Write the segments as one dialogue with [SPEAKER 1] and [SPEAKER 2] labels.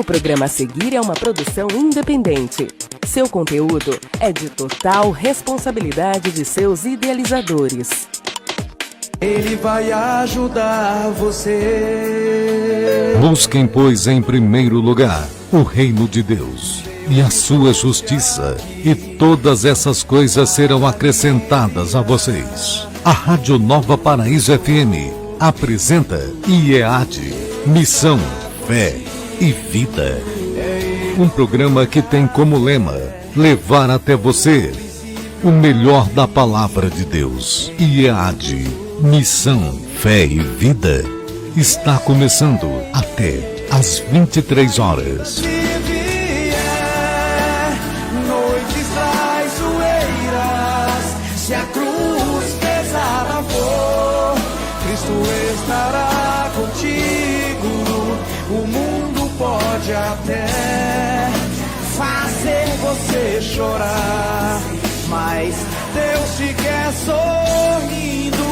[SPEAKER 1] O programa a seguir é uma produção independente. Seu conteúdo é de total responsabilidade de seus idealizadores.
[SPEAKER 2] Ele vai ajudar você.
[SPEAKER 3] Busquem, pois, em primeiro lugar o reino de Deus e a sua justiça, e todas essas coisas serão acrescentadas a vocês. A Rádio Nova Paraíso FM apresenta IEAD, Missão, Fé e Vida. Um programa que tem como lema levar até você o melhor da palavra de Deus. IEAD, Missão, Fé e Vida, está começando até às 23 horas.
[SPEAKER 2] Noites traiçoeiras, se a cruz pesada for, Cristo estará contigo. O mundo pode até fazer você chorar, mas Deus te quer sorrindo.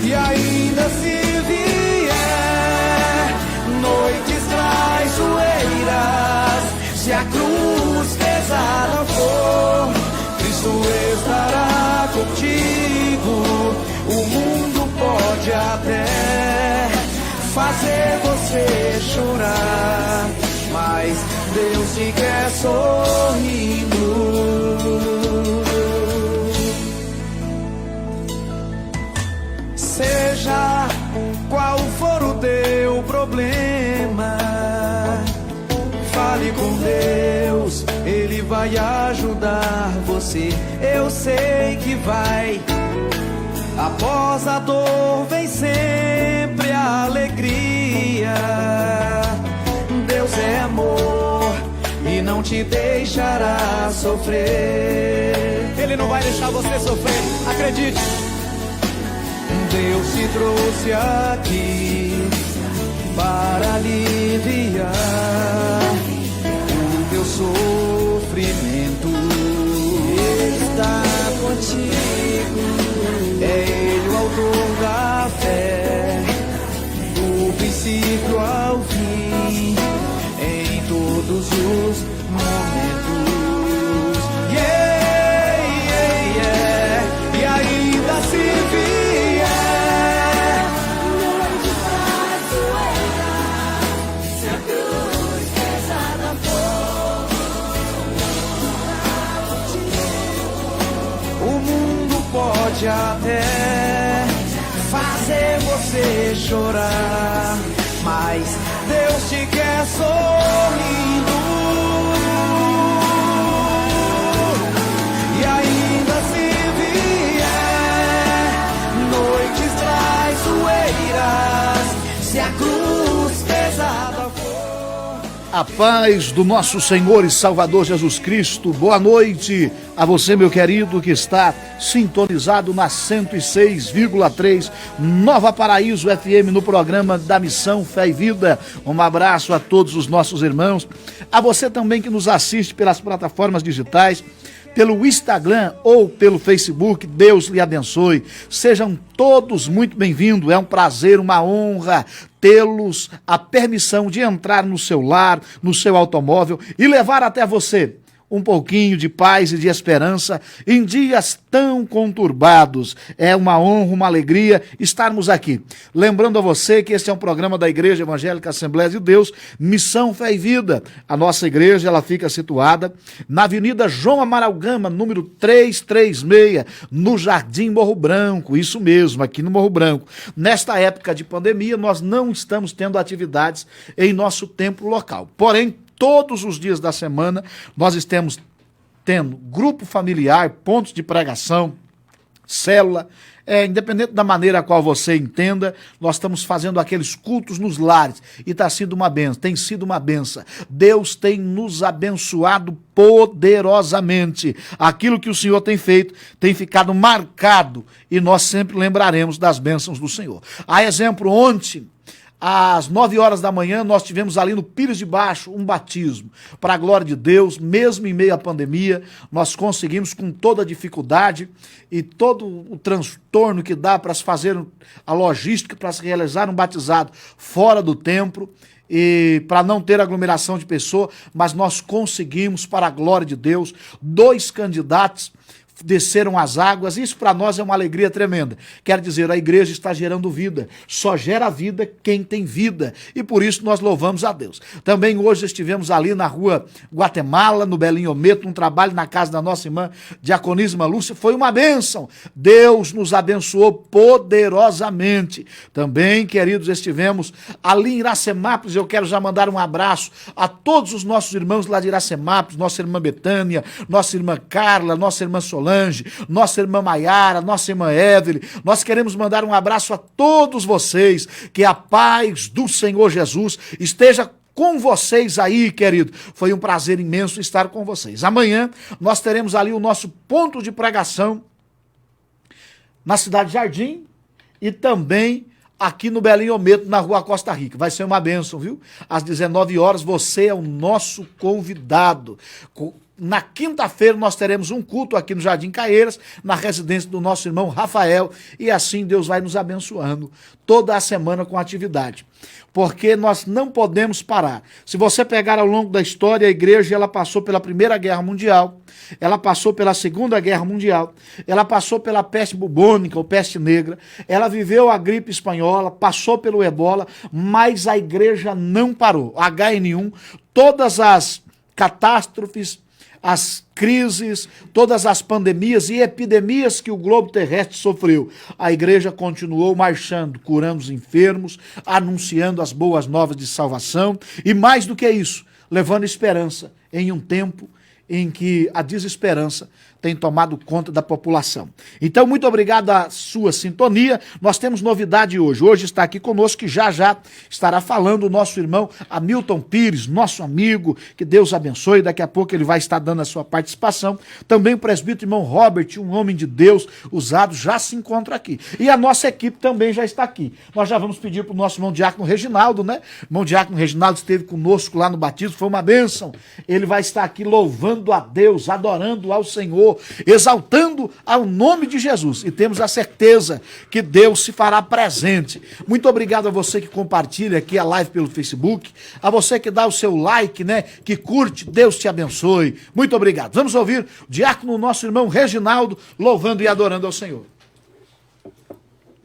[SPEAKER 2] E ainda se vier noites traiçoeiras, se a cruz pesada for, Cristo estará contigo. O mundo pode até fazer você chorar, mas Deus te quer sorrindo. Seja qual for o teu problema, fale com Deus, Ele vai ajudar você. Eu sei que vai. Após a dor vem sempre a alegria. Deus é amor e não te deixará sofrer. Ele não vai deixar você sofrer, acredite. Deus te trouxe aqui para aliviar o teu sofrimento. Ele está contigo, é Ele o autor da fé, do princípio ao fim, em todos os momentos. Yeah, yeah, yeah. E ainda se vier noite traiçoeira, se a cruz pesada for, o mundo pode até fazer você chorar, mas Deus te quer sorrindo. E ainda se vier noites traiçoeiras, se a cruz pesada for.
[SPEAKER 4] A paz do nosso Senhor e Salvador Jesus Cristo. Boa noite a você, meu querido, que está sintonizado na 106,3 Nova Paraíso FM no programa da Missão Fé e Vida. Um abraço a todos os nossos irmãos, a você também que nos assiste pelas plataformas digitais, pelo Instagram ou pelo Facebook. Deus lhe abençoe. Sejam todos muito bem-vindos. É um prazer, uma honra tê-los a permissão de entrar no seu lar, no seu automóvel e levar até você um pouquinho de paz e de esperança em dias tão conturbados. É uma honra, uma alegria estarmos aqui. Lembrando a você que este é um programa da Igreja Evangélica Assembleia de Deus, Missão Fé e Vida. A nossa igreja, ela fica situada na Avenida João Amaral Gama, número 336, no Jardim Morro Branco. Isso mesmo, aqui no Morro Branco. Nesta época de pandemia, nós não estamos tendo atividades em nosso templo local. Porém, todos os dias da semana nós estamos tendo grupo familiar, pontos de pregação, célula, independente da maneira a qual você entenda, nós estamos fazendo aqueles cultos nos lares e tem sido uma benção. Deus tem nos abençoado poderosamente. Aquilo que o Senhor tem feito tem ficado marcado e nós sempre lembraremos das bênçãos do Senhor. A exemplo, ontem às 9 horas da manhã, nós tivemos ali no Pires de Baixo um batismo. Para a glória de Deus, mesmo em meio à pandemia, nós conseguimos, com toda a dificuldade e todo o transtorno que dá para se fazer a logística, para se realizar um batizado fora do templo, e para não ter aglomeração de pessoas, mas nós conseguimos, para a glória de Deus, 2 candidatos desceram as águas. Isso para nós é uma alegria tremenda. Quer dizer, a igreja está gerando vida. Só gera vida quem tem vida. E por isso nós louvamos a Deus. Também hoje estivemos ali na rua Guatemala, no Belinho Ometo, um trabalho na casa da nossa irmã Diaconísima Lúcia. Foi uma bênção. Deus nos abençoou poderosamente. Também, queridos, estivemos ali em Iracemápolis. Eu quero já mandar um abraço a todos os nossos irmãos lá de Iracemápolis, nossa irmã Betânia, nossa irmã Carla, nossa irmã Solange, nossa irmã Maiara, nossa irmã Evelyn. Nós queremos mandar um abraço a todos vocês, que a paz do Senhor Jesus esteja com vocês aí, querido. Foi um prazer imenso estar com vocês. Amanhã nós teremos ali o nosso ponto de pregação na cidade de Jardim e também aqui no Belinho Ometo, na rua Costa Rica. Vai ser uma bênção, viu? Às 19 horas, você é o nosso convidado. Na quinta-feira nós teremos um culto aqui no Jardim Caieiras, na residência do nosso irmão Rafael, e assim Deus vai nos abençoando toda a semana com atividade. Porque nós não podemos parar. Se você pegar ao longo da história, a igreja ela passou pela Primeira Guerra Mundial, ela passou pela Segunda Guerra Mundial, ela passou pela peste bubônica ou peste negra, ela viveu a gripe espanhola, passou pelo ebola, mas a igreja não parou. HN1, todas as catástrofes, as crises, todas as pandemias e epidemias que o globo terrestre sofreu, a igreja continuou marchando, curando os enfermos, anunciando as boas novas de salvação e, mais do que isso, levando esperança em um tempo em que a desesperança tem tomado conta da população. Então, muito obrigado à sua sintonia. Nós temos novidade hoje. Hoje está aqui conosco, que já estará falando o nosso irmão Hamilton Pires, nosso amigo, que Deus abençoe. Daqui a pouco ele vai estar dando a sua participação. Também o presbítero irmão Robert, um homem de Deus usado, já se encontra aqui. E a nossa equipe também já está aqui. Nós já vamos pedir para o nosso irmão Diácono Reginaldo, né? O irmão Diácono Reginaldo esteve conosco lá no batismo, foi uma bênção. Ele vai estar aqui louvando a Deus, adorando ao Senhor, exaltando ao nome de Jesus, e temos a certeza que Deus se fará presente. Muito obrigado a você que compartilha aqui a live pelo Facebook, a você que dá o seu like, né, que curte. Deus te abençoe. Muito obrigado. Vamos ouvir o diácono, nosso irmão Reginaldo, louvando e adorando ao Senhor.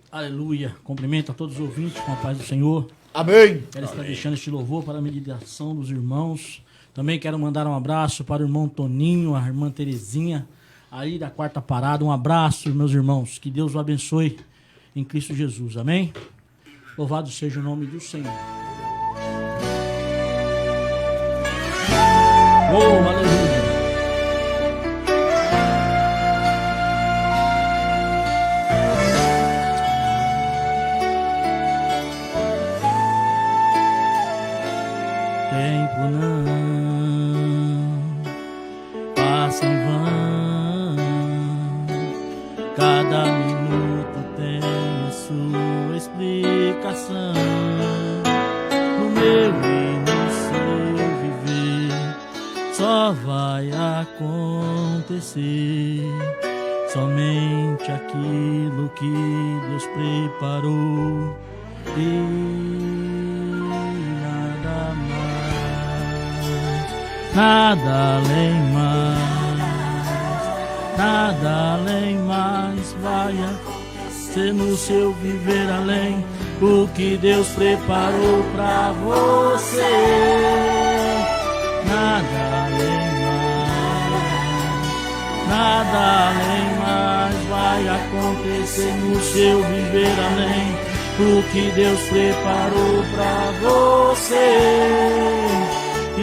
[SPEAKER 5] Aleluia. Cumprimento a todos os ouvintes com a paz do Senhor.
[SPEAKER 4] Amém.
[SPEAKER 5] Quero estar deixando este louvor para a meditação dos irmãos. Também quero mandar um abraço para o irmão Toninho, a irmã Terezinha, aí da Quarta Parada. Um abraço, meus irmãos. Que Deus o abençoe em Cristo Jesus. Amém? Louvado seja o nome do Senhor. Oh, aleluia. Tempo não passa em vão, cada minuto tem a sua explicação. No meu e no seu viver só vai acontecer somente aquilo que Deus preparou e nada mais, nada além mais, nada além mais vai acontecer no seu viver além o que Deus preparou pra você. Nada além mais, nada além mais vai acontecer no seu viver além o que Deus preparou pra você.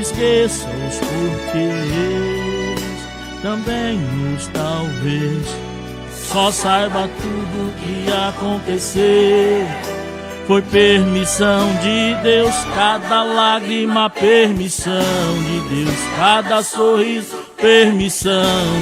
[SPEAKER 5] Esqueça os porquês, também os talvez, só saiba tudo o que acontecer. Foi permissão de Deus, cada lágrima, permissão de Deus, cada sorriso, permissão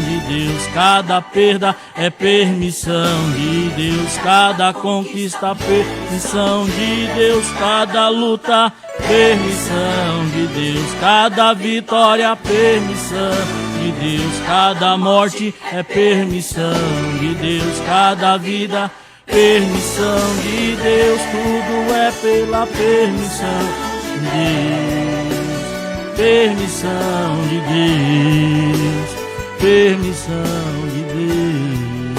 [SPEAKER 5] de Deus, cada perda é permissão de Deus, cada conquista, permissão de Deus, cada luta, permissão de Deus, cada vitória, permissão de Deus, cada morte é permissão de Deus, cada vida, permissão de Deus, tudo é pela permissão de Deus, permissão de Deus, permissão de Deus.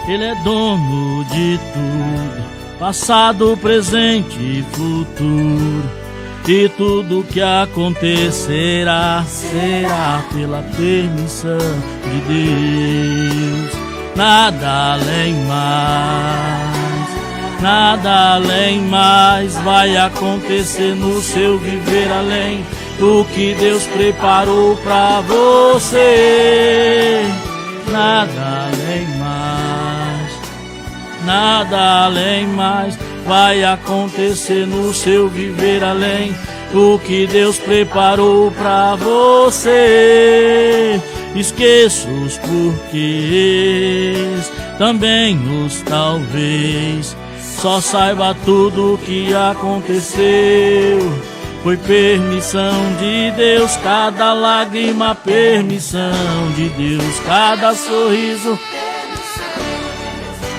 [SPEAKER 5] Ele é dono de tudo, passado, presente e futuro. E tudo que acontecerá será pela permissão de Deus. Nada além mais, nada além mais vai acontecer no seu viver além do que Deus preparou pra você. Nada além mais, nada além mais vai acontecer no seu viver além do que Deus preparou pra você. Esqueça os porquês, também os talvez, só saiba tudo o que aconteceu. Foi permissão de Deus, cada lágrima, permissão de Deus, cada sorriso,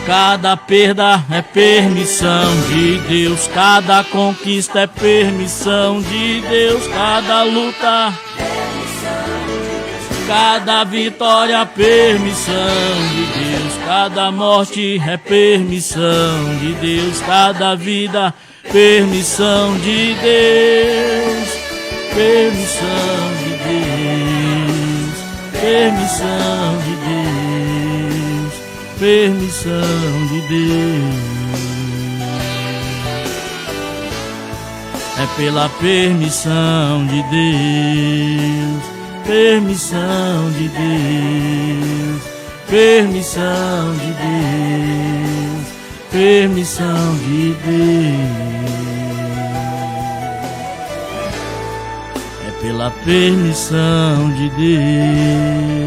[SPEAKER 5] cada perda é permissão de Deus, cada conquista é permissão de Deus, cada luta, cada vitória, permissão de Deus, cada morte é permissão de Deus, cada vida, permissão de Deus, permissão de Deus, permissão de Deus, permissão de Deus. É pela permissão de Deus, permissão de Deus, permissão de Deus, permissão de Deus. É pela permissão de Deus.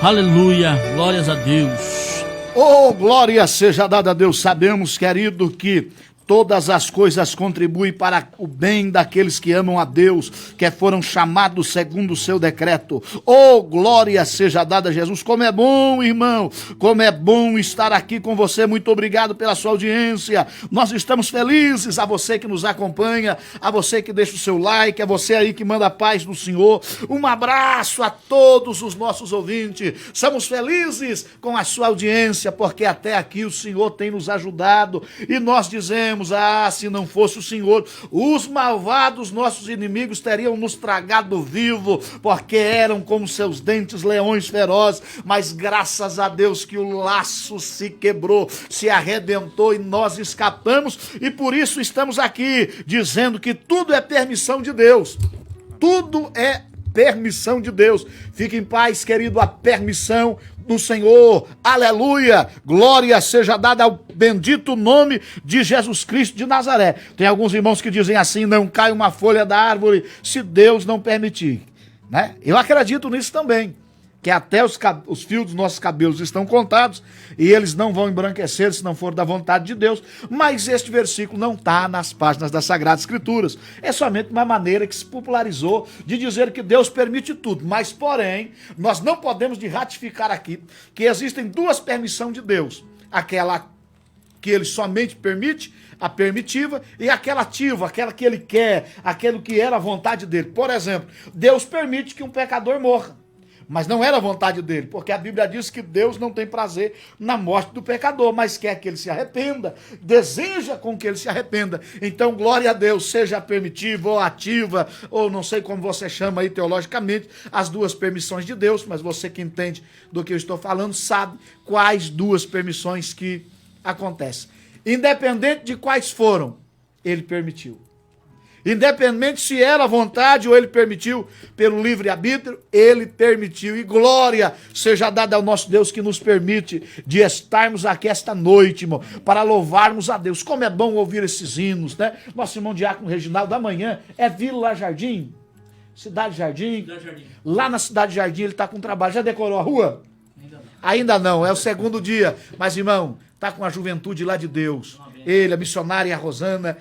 [SPEAKER 5] Aleluia, glórias a Deus.
[SPEAKER 4] Oh, glória seja dada a Deus. Sabemos, querido, que todas as coisas contribuem para o bem daqueles que amam a Deus, que foram chamados segundo o seu decreto. Oh, glória seja dada a Jesus. Como é bom, irmão, como é bom estar aqui com você. Muito obrigado pela sua audiência. Nós estamos felizes. A você que nos acompanha, a você que deixa o seu like, a você aí que manda a paz do Senhor. Um abraço a todos os nossos ouvintes. Somos felizes com a sua audiência, porque até aqui o Senhor tem nos ajudado. E nós dizemos: se não fosse o Senhor, os malvados, nossos inimigos, teriam nos tragado vivo, porque eram como seus dentes leões ferozes. Mas graças a Deus que o laço se quebrou, se arrebentou e nós escapamos. E por isso estamos aqui dizendo que tudo é permissão de Deus. Tudo é permissão de Deus. Fique em paz, querido, a permissão do Senhor, aleluia, glória seja dada ao bendito nome de Jesus Cristo de Nazaré. Tem alguns irmãos que dizem assim: não cai uma folha da árvore se Deus não permitir, né? Eu acredito nisso também, que até os fios dos nossos cabelos estão contados e eles não vão embranquecer se não for da vontade de Deus. Mas este versículo não está nas páginas das Sagradas Escrituras. É somente uma maneira que se popularizou de dizer que Deus permite tudo. Mas, porém, nós não podemos de ratificar aqui que existem duas permissões de Deus. Aquela que ele somente permite, a permitiva, e aquela ativa, aquela que ele quer, aquilo que era a vontade dele. Por exemplo, Deus permite que um pecador morra, mas não era a vontade dele, porque a Bíblia diz que Deus não tem prazer na morte do pecador, mas quer que ele se arrependa, deseja com que ele se arrependa. Então, glória a Deus, seja permitiva ou ativa, ou não sei como você chama aí teologicamente, as duas permissões de Deus, mas você que entende do que eu estou falando sabe quais duas permissões que acontecem. Independente de quais foram, ele permitiu. Independente se era vontade ou ele permitiu pelo livre-arbítrio, ele permitiu. E glória seja dada ao nosso Deus que nos permite de estarmos aqui esta noite, irmão, para louvarmos a Deus. Como é bom ouvir esses hinos, né? Nosso irmão Diácono Reginaldo, amanhã é Vila Jardim, Cidade Jardim. Lá na Cidade Jardim ele está com trabalho. Já decorou a rua? Ainda não, é o segundo dia. Mas, irmão, está com a juventude lá de Deus. Ele, a missionária e a Rosana.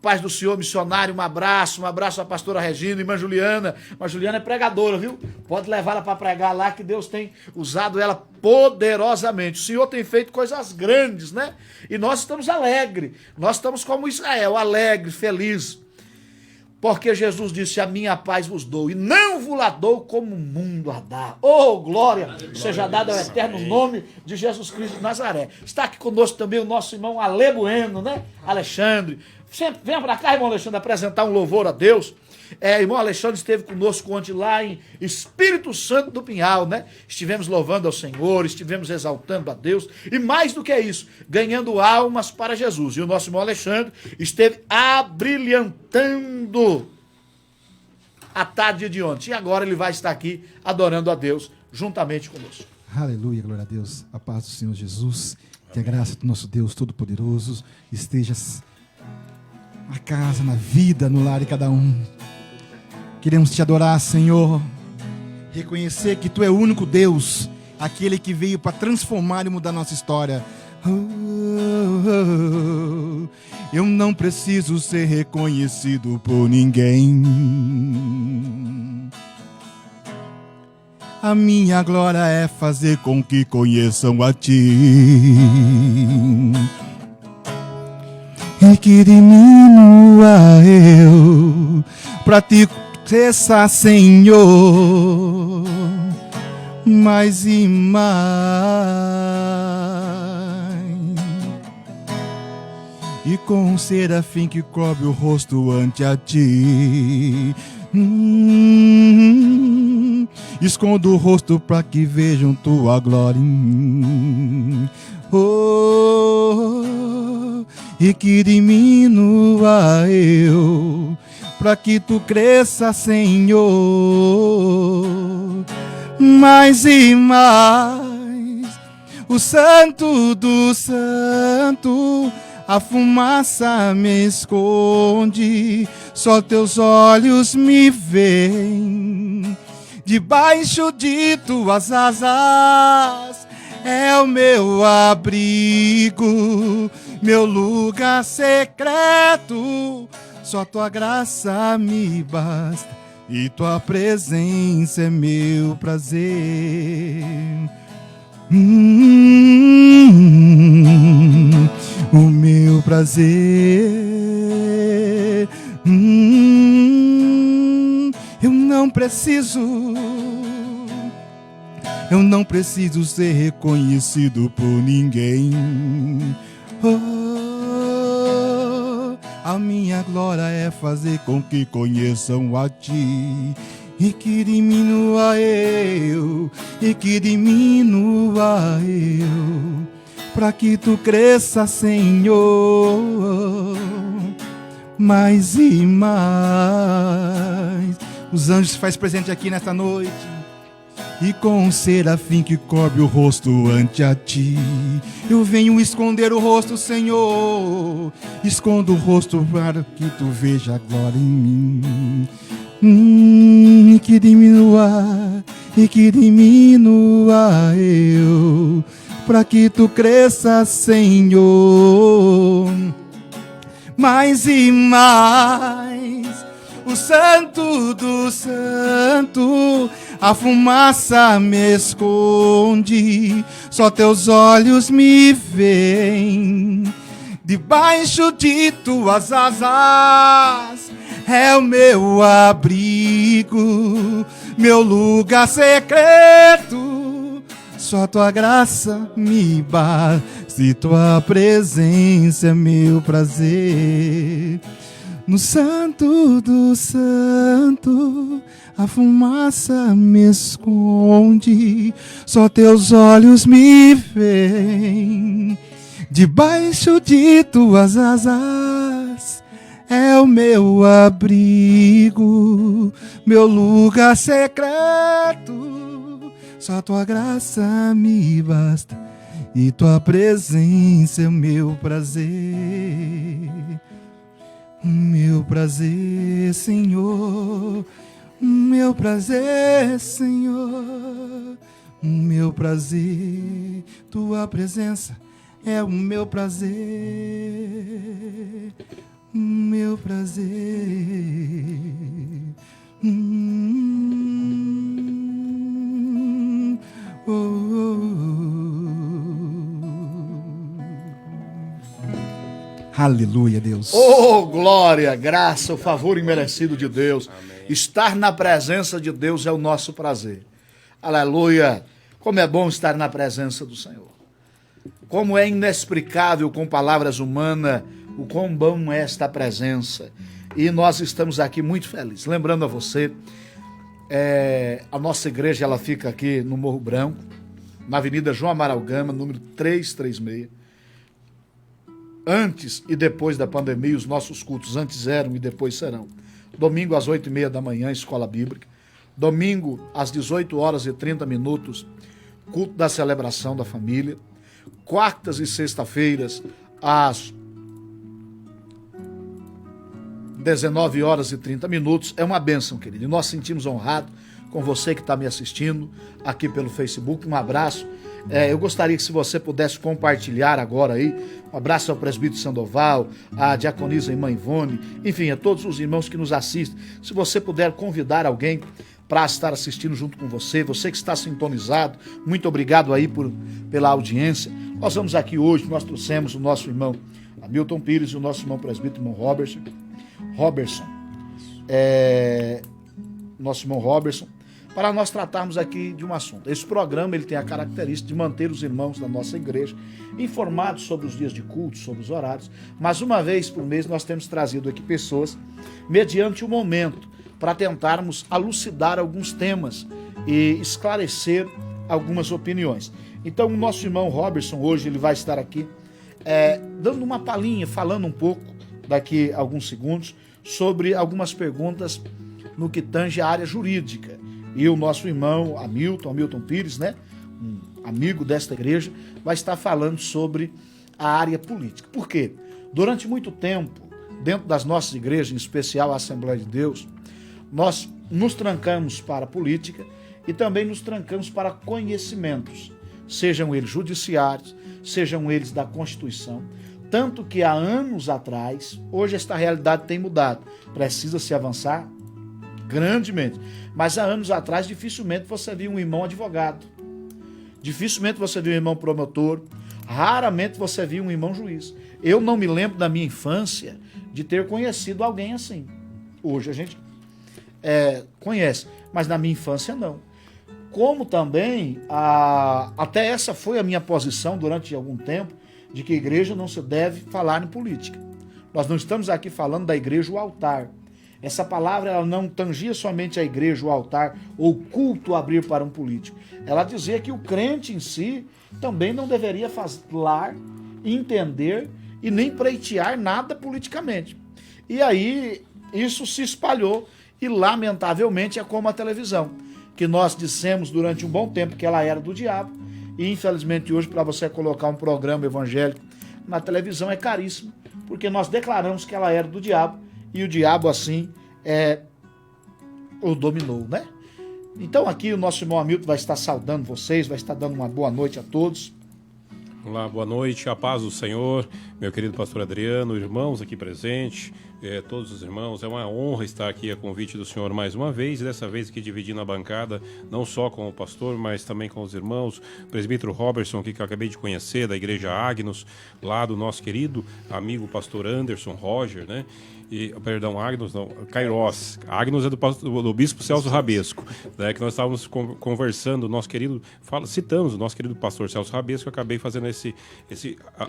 [SPEAKER 4] Paz do Senhor, missionário, um abraço à pastora Regina, irmã Juliana. Irmã Juliana é pregadora, viu? Pode levá-la para pregar lá, que Deus tem usado ela poderosamente. O Senhor tem feito coisas grandes, né? E nós estamos alegres. Nós estamos como Israel, alegre, feliz. Porque Jesus disse, a minha paz vos dou, e não vos la dou como o mundo a dá. Oh, glória seja dada ao eterno nome de Jesus Cristo de Nazaré. Está aqui conosco também o nosso irmão Ale Bueno, né? Alexandre. Venha para cá, irmão Alexandre, apresentar um louvor a Deus. Irmão Alexandre esteve conosco ontem lá em Espírito Santo do Pinhal, né? Estivemos louvando ao Senhor, estivemos exaltando a Deus, e mais do que isso, ganhando almas para Jesus. E o nosso irmão Alexandre esteve abrilhantando a tarde de ontem. E agora ele vai estar aqui adorando a Deus juntamente conosco.
[SPEAKER 6] Aleluia, glória a Deus. A paz do Senhor Jesus, que a graça do nosso Deus Todo-Poderoso esteja na casa, na vida, no lar de cada um. Queremos te adorar, Senhor, reconhecer que Tu é o único Deus, aquele que veio para transformar e mudar nossa história. Eu não preciso ser reconhecido por ninguém. A minha glória é fazer com que conheçam a Ti. E que diminua eu, pra Ti cresça, Senhor, mais e mais. E com um serafim que cobre o rosto ante a Ti, escondo o rosto pra que vejam Tua glória. E que diminua eu, pra que Tu cresça, Senhor, mais e mais. O Santo do Santo, a fumaça me esconde, só Teus olhos me veem. Debaixo de Tuas asas é o meu abrigo, meu lugar secreto. Só Tua graça me basta e Tua presença é meu prazer. O meu prazer. Eu não preciso ser reconhecido por ninguém. A minha glória é fazer com que conheçam a Ti. E que diminua eu, pra que Tu cresça, Senhor, mais e mais. Os anjos se faz presente aqui nesta noite. E com um serafim que cobre o rosto ante a Ti, eu venho esconder o rosto, Senhor. Escondo o rosto para que Tu veja a glória em mim. Que diminua eu, para que Tu cresça, Senhor, mais e mais. O Santo do Santo, a fumaça me esconde, só Teus olhos me veem. Debaixo de Tuas asas é o meu abrigo, meu lugar secreto. Só Tua graça me basta e Tua presença é meu prazer. No Santo do Santo, a fumaça me esconde, só Teus olhos me veem. Debaixo de Tuas asas é é o meu abrigo, meu lugar secreto. Só tua graça me basta e tua presença é o meu prazer. Meu prazer, Senhor, meu prazer, Senhor, meu prazer, tua presença é o meu prazer, meu prazer. Oh, oh, oh. Aleluia, Deus.
[SPEAKER 4] Oh, glória, graça, o favor imerecido de Deus. Amém. Estar na presença de Deus é o nosso prazer. Aleluia. Como é bom estar na presença do Senhor. Como é inexplicável com palavras humanas o quão bom é esta presença. E nós estamos aqui muito felizes. Lembrando a você, a nossa igreja ela fica aqui no Morro Branco, na Avenida João Amaral Gama, número 336. Antes e depois da pandemia, os nossos cultos antes eram e depois serão. Domingo às 8h30 da manhã, escola bíblica. Domingo às 18h30, culto da celebração da família. Quartas e sexta-feiras às 19h30. É uma bênção, querido. E nós sentimos honrado com você que está me assistindo aqui pelo Facebook. Um abraço. Eu gostaria que se você pudesse compartilhar agora aí, um abraço ao presbítero Sandoval, à diaconisa irmã Ivone, enfim, a todos os irmãos que nos assistem. Se você puder convidar alguém para estar assistindo junto com você, você que está sintonizado, muito obrigado aí pela audiência. Nós vamos aqui hoje, nós trouxemos o nosso irmão Hamilton Pires e o nosso irmão presbítero, irmão Robertson, nosso irmão Robertson, para nós tratarmos aqui de um assunto. Esse programa ele tem a característica de manter os irmãos da nossa igreja informados sobre os dias de culto, sobre os horários, mas uma vez por mês nós temos trazido aqui pessoas, mediante o momento, para tentarmos elucidar alguns temas e esclarecer algumas opiniões. Então o nosso irmão Robertson hoje ele vai estar aqui dando uma palhinha, falando um pouco daqui a alguns segundos sobre algumas perguntas no que tange a área jurídica. E o nosso irmão Hamilton Pires, né, um amigo desta igreja, vai estar falando sobre a área política. Por quê? Durante muito tempo, dentro das nossas igrejas, em especial a Assembleia de Deus, nós nos trancamos para a política e também nos trancamos para conhecimentos, sejam eles judiciários, sejam eles da Constituição. Tanto que há anos atrás, hoje esta realidade tem mudado, precisa se avançar grandemente, mas há anos atrás dificilmente você via um irmão advogado, dificilmente você via um irmão promotor, raramente você via um irmão juiz. Eu não me lembro da minha infância de ter conhecido alguém assim. Hoje a gente conhece, mas na minha infância não. Como também, até essa foi a minha posição durante algum tempo, de que a igreja não se deve falar em política. Nós não estamos aqui falando da igreja, o altar. Essa palavra ela não tangia somente a igreja, o altar, ou o culto abrir para um político. Ela dizia que o crente em si também não deveria falar, entender e nem pleitear nada politicamente. E aí isso se espalhou e lamentavelmente é como a televisão, que nós dissemos durante um bom tempo que ela era do diabo e infelizmente hoje para você colocar um programa evangélico na televisão é caríssimo, porque nós declaramos que ela era do diabo e o diabo assim o dominou, né? Então aqui o nosso irmão Hamilton vai estar saudando vocês, vai estar dando uma boa noite a todos.
[SPEAKER 7] Olá, boa noite, a paz do Senhor, meu querido pastor Adriano, irmãos aqui presentes, todos os irmãos, é uma honra estar aqui a convite do Senhor mais uma vez, dessa vez aqui dividindo a bancada, não só com o pastor, mas também com os irmãos, o presbítero Robertson, que eu acabei de conhecer, da igreja Agnus, lá do nosso querido amigo pastor Anderson Roger, né? Agnus não, Kairos. Agnus é do bispo Celso Rabesco, né, que nós estávamos conversando, nosso querido, citamos o nosso querido pastor Celso Rabesco, eu acabei fazendo esse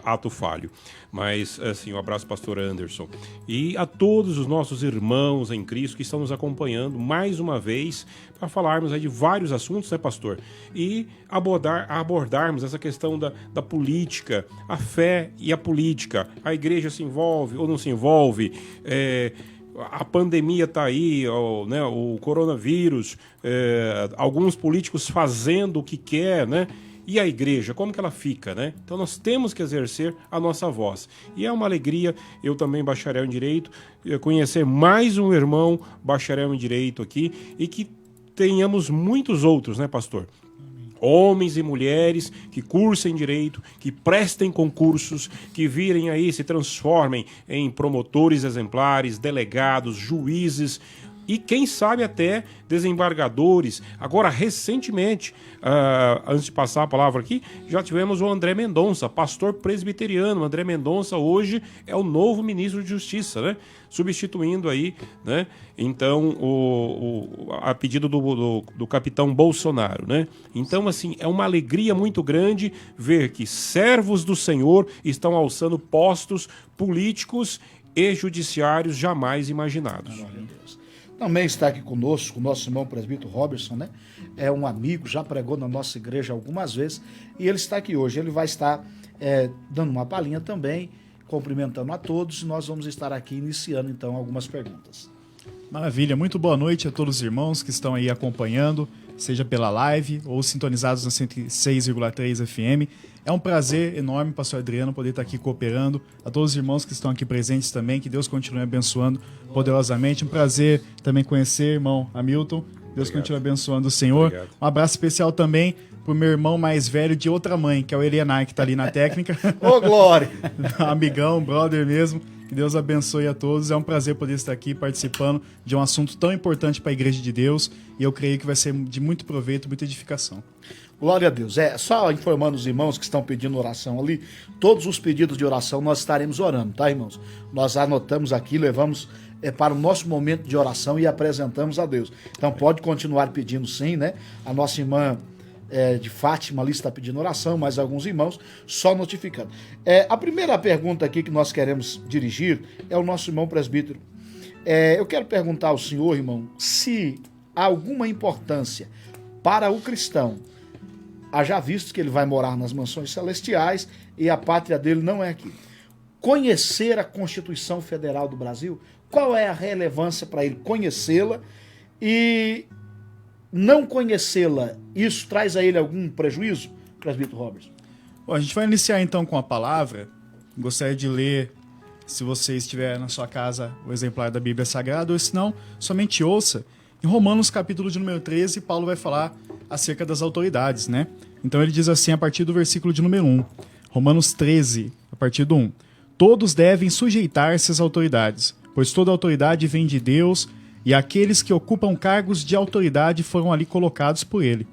[SPEAKER 7] ato falho. Mas, assim, um abraço pastor Anderson. E a a todos os nossos irmãos em Cristo que estão nos acompanhando mais uma vez para falarmos aí de vários assuntos, né, pastor? E abordarmos essa questão da política, a fé e a política. A igreja se envolve ou não se envolve? A pandemia está aí, o coronavírus, alguns políticos fazendo o que quer, né? E a igreja, como que ela fica, né? Então nós temos que exercer a nossa voz. E é uma alegria, eu também, bacharel em Direito, conhecer mais um irmão bacharel em Direito aqui e que tenhamos muitos outros, né, pastor? Homens e mulheres que cursem direito, que prestem concursos, que virem aí, se transformem em promotores exemplares, delegados, juízes e quem sabe até desembargadores. Agora, recentemente, antes de passar a palavra aqui, já tivemos o André Mendonça, pastor presbiteriano. O André Mendonça hoje é o novo ministro de Justiça, né? Substituindo aí, né? Então, a pedido do capitão Bolsonaro, né? Então, assim, é uma alegria muito grande ver que servos do Senhor estão alçando postos políticos e judiciários jamais imaginados.
[SPEAKER 4] Glória a Deus. Também está aqui conosco o nosso irmão presbítero Robertson, né? É um amigo, já pregou na nossa igreja algumas vezes e ele está aqui hoje. Ele vai estar dando uma palhinha também, cumprimentando a todos, e nós vamos estar aqui iniciando então algumas perguntas.
[SPEAKER 8] Maravilha, muito boa noite a todos os irmãos que estão aí acompanhando, seja pela live ou sintonizados na 106,3 FM. É um prazer enorme, pastor Adriano, poder estar aqui cooperando. A todos os irmãos que estão aqui presentes também, que Deus continue abençoando poderosamente. Um prazer também conhecer, irmão Hamilton. Deus continue abençoando o Senhor.
[SPEAKER 7] Obrigado.
[SPEAKER 8] Um abraço especial também pro meu irmão mais velho de outra mãe, que é o Elianai, que está ali na técnica.
[SPEAKER 4] Ô, glória!
[SPEAKER 8] Amigão, brother mesmo. Que Deus abençoe a todos. É um prazer poder estar aqui participando de um assunto tão importante para a Igreja de Deus. E eu creio que vai ser de muito proveito, muita edificação.
[SPEAKER 4] Glória a Deus. Só informando os irmãos que estão pedindo oração ali, todos os pedidos de oração nós estaremos orando, tá, irmãos? Nós anotamos aqui, levamos para o nosso momento de oração e apresentamos a Deus. Então pode continuar pedindo sim, né? A nossa irmã de Fátima ali está pedindo oração, mais alguns irmãos, só notificando. A primeira pergunta aqui que nós queremos dirigir é ao nosso irmão presbítero. Eu quero perguntar ao senhor, irmão, se há alguma importância para o cristão, haja visto que ele vai morar nas mansões celestiais e a pátria dele não é aqui, conhecer a Constituição Federal do Brasil? Qual é a relevância para ele conhecê-la? E não conhecê-la, isso traz a ele algum prejuízo, presbítero Robertson?
[SPEAKER 8] Bom, a gente vai iniciar então com a palavra. Gostaria de ler, se você estiver na sua casa, o exemplar da Bíblia Sagrada, ou se não, somente ouça. Em Romanos, capítulo de número 13, Paulo vai falar acerca das autoridades, né? Então ele diz assim a partir do versículo de número 1. Romanos 13, a partir do 1. Todos devem sujeitar-se às autoridades, pois toda autoridade vem de Deus, e aqueles que ocupam cargos de autoridade foram ali colocados por ele.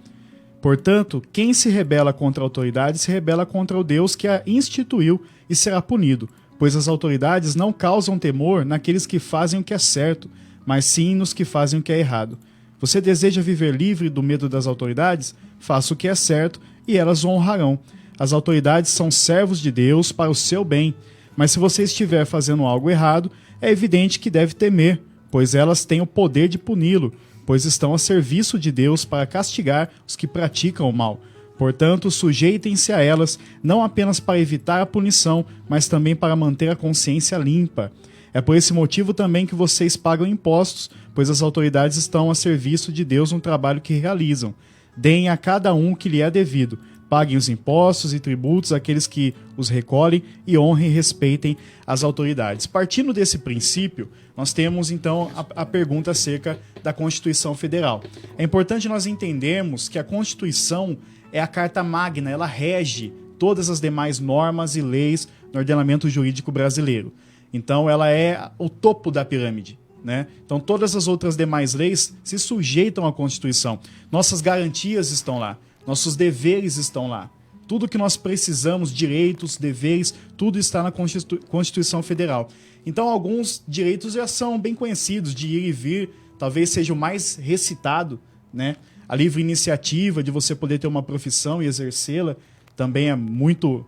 [SPEAKER 8] Portanto, quem se rebela contra a autoridade se rebela contra o Deus que a instituiu e será punido, pois as autoridades não causam temor naqueles que fazem o que é certo, mas sim nos que fazem o que é errado. Você deseja viver livre do medo das autoridades? Faça o que é certo e elas o honrarão. As autoridades são servos de Deus para o seu bem, mas se você estiver fazendo algo errado, é evidente que deve temer, pois elas têm o poder de puni-lo, pois estão a serviço de Deus para castigar os que praticam o mal. Portanto, sujeitem-se a elas, não apenas para evitar a punição, mas também para manter a consciência limpa. É por esse motivo também que vocês pagam impostos, pois as autoridades estão a serviço de Deus no trabalho que realizam. Deem a cada um o que lhe é devido. Paguem os impostos e tributos àqueles que os recolhem e honrem e respeitem as autoridades. Partindo desse princípio, nós temos então a pergunta acerca da Constituição Federal. É importante nós entendermos que a Constituição é a carta magna, ela rege todas as demais normas e leis no ordenamento jurídico brasileiro. Então ela é o topo da pirâmide, né? Então todas as outras demais leis se sujeitam à Constituição. Nossas garantias estão lá, nossos deveres estão lá. Tudo que nós precisamos, direitos, deveres, tudo está na Constituição Federal. Então alguns direitos já são bem conhecidos, de ir e vir, talvez seja o mais recitado, né? A livre iniciativa de você poder ter uma profissão e exercê-la também é muito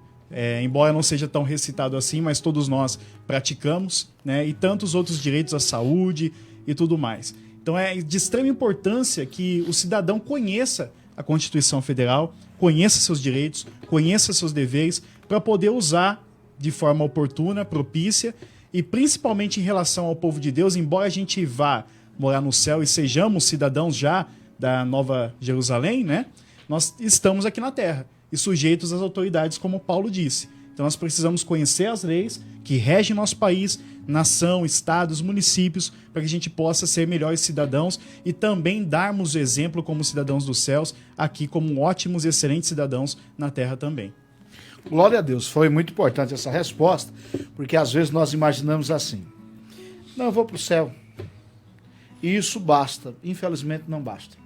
[SPEAKER 8] embora não seja tão recitado assim, mas todos nós praticamos, né? E tantos outros direitos à saúde e tudo mais. Então é de extrema importância que o cidadão conheça a Constituição Federal, conheça seus direitos, conheça seus deveres, para poder usar de forma oportuna, propícia, e principalmente em relação ao povo de Deus, embora a gente vá morar no céu e sejamos cidadãos já da Nova Jerusalém, né? Nós estamos aqui na terra e sujeitos às autoridades, como Paulo disse. Então nós precisamos conhecer as leis que regem nosso país, nação, estados, municípios, para que a gente possa ser melhores cidadãos e também darmos o exemplo como cidadãos dos céus, aqui como ótimos e excelentes cidadãos na terra também.
[SPEAKER 4] Glória a Deus, foi muito importante essa resposta, porque às vezes nós imaginamos assim: não, eu vou para o céu, e isso basta. Infelizmente não basta.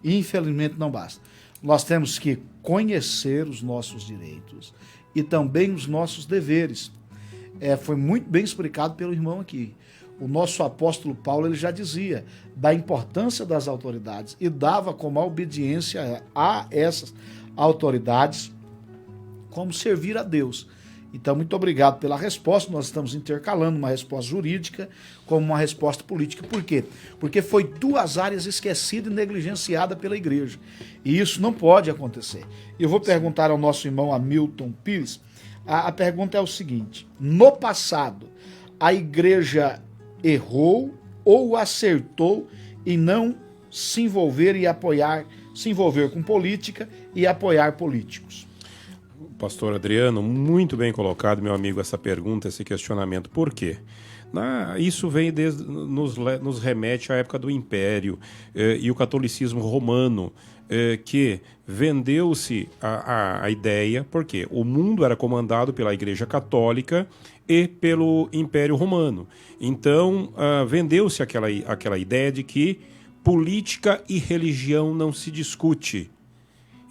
[SPEAKER 4] Infelizmente não basta. Nós temos que conhecer os nossos direitos e também os nossos deveres. Foi muito bem explicado pelo irmão aqui. O nosso apóstolo Paulo, ele já dizia da importância das autoridades e dava como a obediência a essas autoridades como servir a Deus. Então, muito obrigado pela resposta. Nós estamos intercalando uma resposta jurídica com uma resposta política. Por quê? Porque foi duas áreas esquecidas e negligenciadas pela igreja. E isso não pode acontecer. Eu vou perguntar ao nosso irmão Hamilton Pires. A pergunta é o seguinte: no passado, a igreja errou ou acertou em não se envolver e apoiar, se envolver com política e apoiar políticos?
[SPEAKER 7] Pastor Adriano, muito bem colocado, meu amigo, essa pergunta, esse questionamento. Por quê? Isso vem nos remete à época do Império e o catolicismo romano, que vendeu-se a ideia, porque o mundo era comandado pela Igreja Católica e pelo Império Romano. Então, vendeu-se aquela ideia de que política e religião não se discute.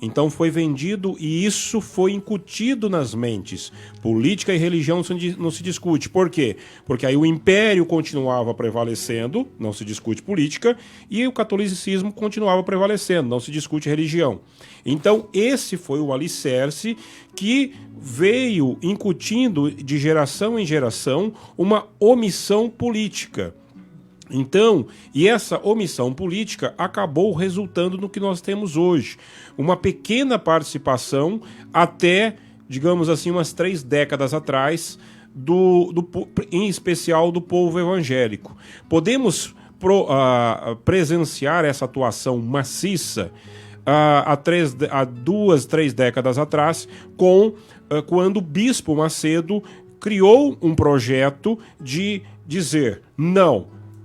[SPEAKER 7] Então foi vendido e isso foi incutido nas mentes. Política e religião não se discute. Por quê? Porque aí o império continuava prevalecendo, não se discute política, e o catolicismo continuava prevalecendo, não se discute religião. Então esse foi o alicerce que veio incutindo de geração em geração uma omissão política. Então, e essa omissão política acabou resultando no que nós temos hoje. Uma pequena participação até, digamos assim, umas 3 décadas atrás, em especial do povo evangélico. Podemos presenciar essa atuação maciça há 2, 3 décadas atrás, quando o Bispo Macedo criou um projeto de dizer: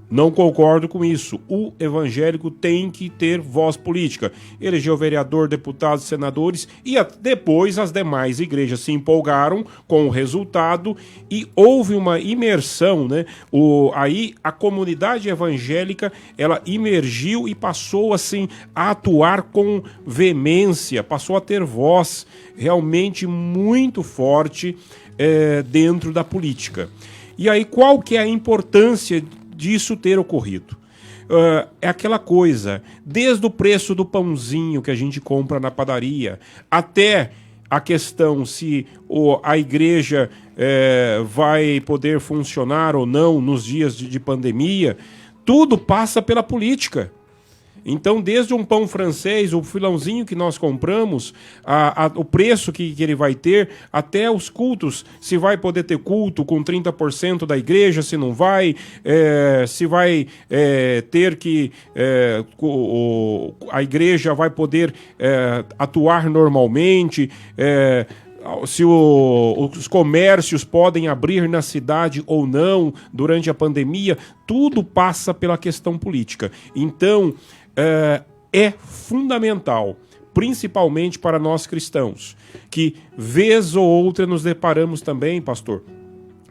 [SPEAKER 7] não concordo com isso. O evangélico tem que ter voz política. Elegeu vereador, deputados, senadores e depois as demais igrejas se empolgaram com o resultado e houve uma imersão, né? Aí a comunidade evangélica ela emergiu e passou assim a atuar com veemência, passou a ter voz realmente muito forte dentro da política. E aí qual que é a importância disso ter ocorrido? É aquela coisa, desde o preço do pãozinho que a gente compra na padaria, até a questão se a igreja vai poder funcionar ou não nos dias de pandemia, tudo passa pela política. Então, desde um pão francês, o filãozinho que nós compramos, o preço que ele vai ter, até os cultos, se vai poder ter culto com 30% da igreja, se não vai, se vai ter que... a igreja vai poder atuar normalmente, se os comércios podem abrir na cidade ou não durante a pandemia, tudo passa pela questão política. Então, é fundamental, principalmente para nós cristãos, que vez ou outra nos deparamos também, pastor,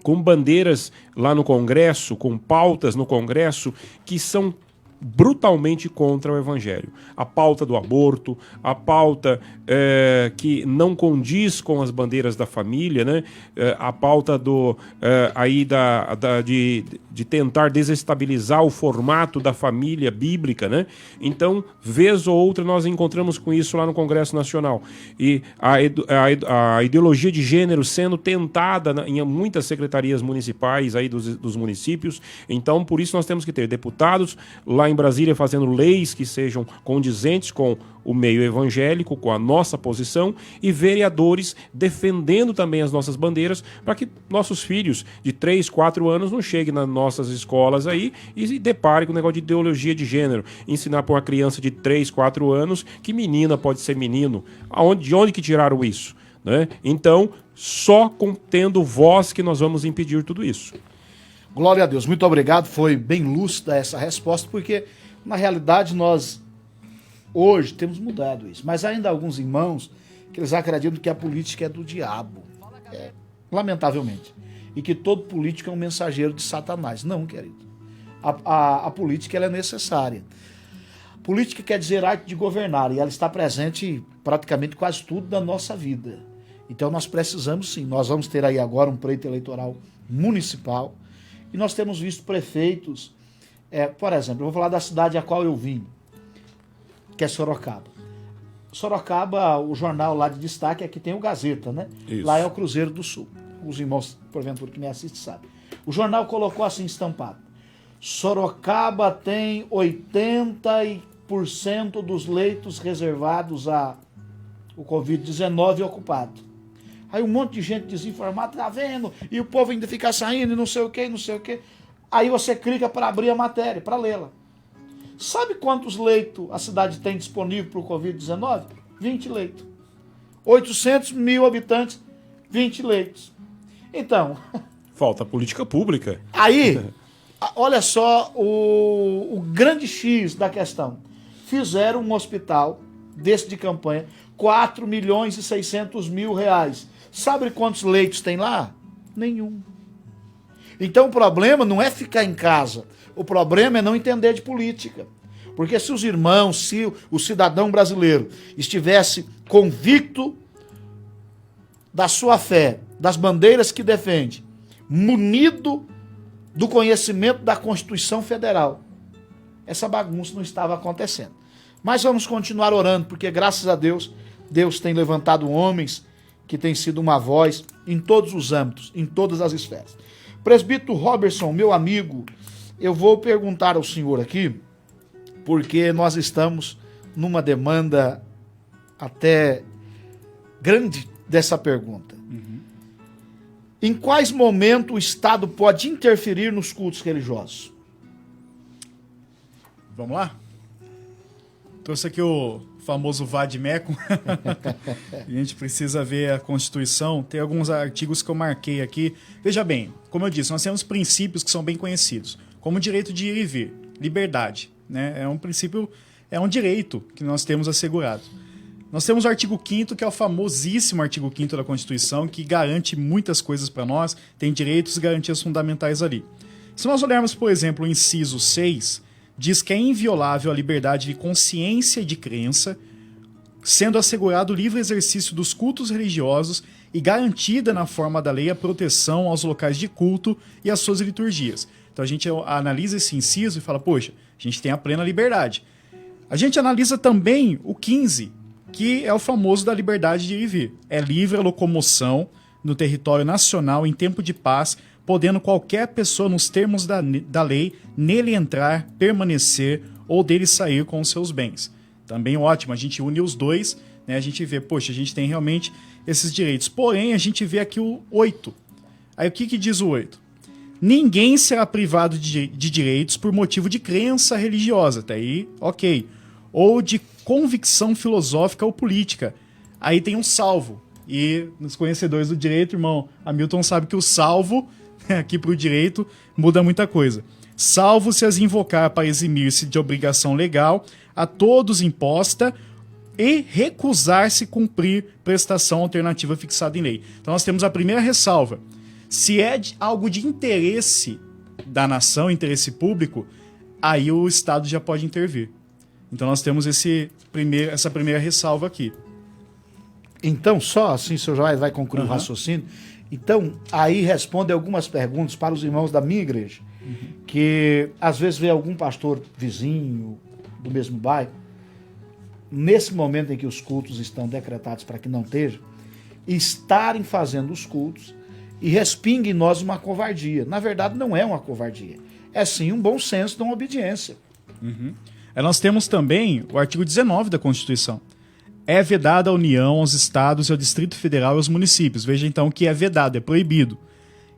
[SPEAKER 7] com bandeiras lá no Congresso, com pautas no Congresso, que são brutalmente contra o evangelho. A pauta do aborto, a pauta que não condiz com as bandeiras da família, né? A pauta de tentar desestabilizar o formato da família bíblica, né? Então, vez ou outra, nós encontramos com isso lá no Congresso Nacional. E a ideologia de gênero sendo tentada em muitas secretarias municipais aí dos municípios. Então, por isso nós temos que ter deputados lá em Brasília fazendo leis que sejam condizentes com o meio evangélico, com a nossa posição, e vereadores defendendo também as nossas bandeiras, para que nossos filhos de 3, 4 anos não cheguem nas nossas escolas aí e se deparem com o negócio de ideologia de gênero. Ensinar para uma criança de 3, 4 anos que menina pode ser menino. De onde que tiraram isso? Né? Então, só tendo voz que nós vamos impedir tudo isso.
[SPEAKER 4] Glória a Deus, muito obrigado, foi bem lúcida essa resposta, porque na realidade nós hoje temos mudado isso, mas ainda há alguns irmãos que eles acreditam que a política é do diabo, lamentavelmente, e que todo político é um mensageiro de Satanás. Não, querido, a política ela é necessária. Política quer dizer arte de governar, e ela está presente em praticamente quase tudo da nossa vida. Então nós precisamos sim, nós vamos ter aí agora um pleito eleitoral municipal, e nós temos visto prefeitos, por exemplo, eu vou falar da cidade a qual eu vim, que é Sorocaba. Sorocaba, o jornal lá de destaque aqui tem o Gazeta, né?
[SPEAKER 7] Isso.
[SPEAKER 4] Lá é o Cruzeiro do Sul. Os irmãos, porventura, que me assistem sabem. O jornal colocou assim estampado: Sorocaba tem 80% dos leitos reservados a o Covid-19 ocupado. Aí um monte de gente desinformada, tá vendo? E o povo ainda fica saindo e não sei o que, não sei o que. Aí você clica para abrir a matéria, para lê-la. Sabe quantos leitos a cidade tem disponível para o Covid-19? 20 leitos. 800 mil habitantes, 20 leitos. Então...
[SPEAKER 7] Falta política pública.
[SPEAKER 4] Aí, olha só o grande X da questão. Fizeram um hospital desse de campanha, 4.600.000 reais. Sabe quantos leitos tem lá? Nenhum. Então o problema não é ficar em casa. O problema é não entender de política. Porque se os irmãos, se o cidadão brasileiro estivesse convicto da sua fé, das bandeiras que defende, munido do conhecimento da Constituição Federal, essa bagunça não estava acontecendo. Mas vamos continuar orando, porque graças a Deus, Deus tem levantado homens que têm sido uma voz em todos os âmbitos, em todas as esferas. Presbítero Robertson, meu amigo, eu vou perguntar ao senhor aqui, porque nós estamos numa demanda até grande dessa pergunta. Em quais momentos o Estado pode interferir nos cultos religiosos?
[SPEAKER 8] Vamos lá? Trouxe aqui o famoso vade-mecum. A gente precisa ver a Constituição. Tem alguns artigos que eu marquei aqui. Veja bem, como eu disse, nós temos princípios que são bem conhecidos, como o direito de ir e vir, liberdade, né? É um princípio, é um direito que nós temos assegurado. Nós temos o artigo 5º, que é o famosíssimo artigo 5º da Constituição, que garante muitas coisas para nós, tem direitos e garantias fundamentais ali. Se nós olharmos, por exemplo, o inciso 6, diz que é inviolável a liberdade de consciência e de crença, sendo assegurado o livre exercício dos cultos religiosos e garantida na forma da lei a proteção aos locais de culto e às suas liturgias. Então a gente analisa esse inciso e fala, poxa, a gente tem a plena liberdade. A gente analisa também o 15, que é o famoso da liberdade de ir e vir. É livre a locomoção no território nacional em tempo de paz, podendo qualquer pessoa, nos termos da lei, nele entrar, permanecer ou dele sair com os seus bens. Também ótimo, a gente une os dois, né? A gente vê, poxa, a gente tem realmente esses direitos. Porém, a gente vê aqui o 8. Aí o que diz o 8? Ninguém será privado de direitos por motivo de crença religiosa, até aí, ok. Ou de convicção filosófica ou política. Aí tem um salvo. E nos conhecedores do direito, irmão, Hamilton sabe que o salvo, aqui para o direito, muda muita coisa. Salvo se as invocar para eximir-se de obrigação legal a todos imposta e recusar-se cumprir prestação alternativa fixada em lei. Então nós temos a primeira ressalva. Se é algo de interesse da nação, interesse público, aí o Estado já pode intervir. Então nós temos essa primeira ressalva aqui.
[SPEAKER 4] Então, só assim, o senhor já vai concluir o raciocínio. Então, aí responde algumas perguntas para os irmãos da minha igreja, que às vezes vê algum pastor vizinho do mesmo bairro, nesse momento em que os cultos estão decretados para que não esteja, estarem fazendo os cultos e respingue em nós uma covardia. Na verdade, não é uma covardia. É sim um bom senso de uma obediência.
[SPEAKER 8] Nós temos também o artigo 19 da Constituição. É vedada a União, aos estados e ao Distrito Federal e aos municípios. Veja então que é vedado, é proibido.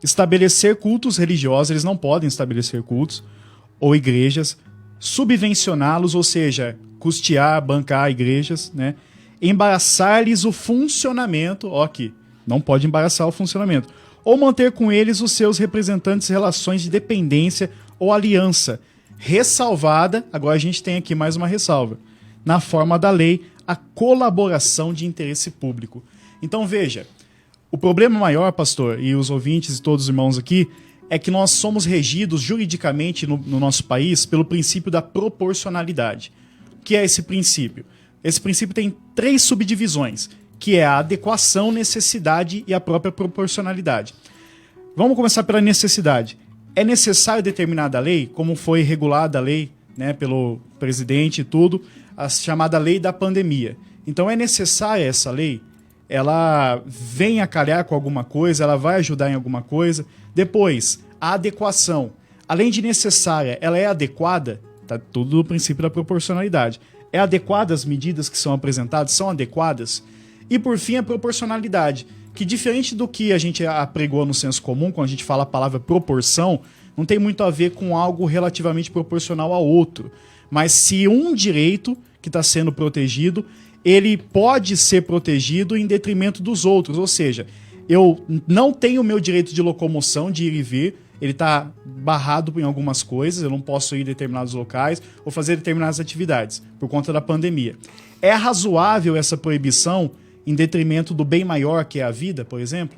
[SPEAKER 8] Estabelecer cultos religiosos, eles não podem estabelecer cultos ou igrejas, subvencioná-los, ou seja, custear, bancar igrejas, né? Embaraçar-lhes o funcionamento, ó aqui, não pode embaraçar o funcionamento, ou manter com eles os seus representantes relações de dependência ou aliança, ressalvada, agora a gente tem aqui mais uma ressalva, na forma da lei, a colaboração de interesse público. Então veja, o problema maior, pastor, e os ouvintes e todos os irmãos aqui, é que nós somos regidos juridicamente no nosso país pelo princípio da proporcionalidade. O que é esse princípio? Esse princípio tem 3 subdivisões, que é a adequação, necessidade e a própria proporcionalidade. Vamos começar pela necessidade. É necessário determinada lei, como foi regulada a lei, né, pelo presidente e tudo, a chamada lei da pandemia. Então é necessária essa lei, ela vem a calhar com alguma coisa, ela vai ajudar em alguma coisa. Depois, a adequação. Além de necessária, ela é adequada, tá tudo no princípio da proporcionalidade. É adequada as medidas que são apresentadas, são adequadas. E por fim, a proporcionalidade, que diferente do que a gente apregou no senso comum, quando a gente fala a palavra proporção, não tem muito a ver com algo relativamente proporcional ao outro. Mas se um direito que está sendo protegido, ele pode ser protegido em detrimento dos outros. Ou seja, eu não tenho o meu direito de locomoção, de ir e vir, ele está barrado em algumas coisas, eu não posso ir em determinados locais ou fazer determinadas atividades por conta da pandemia. É razoável essa proibição em detrimento do bem maior, que é a vida, por exemplo?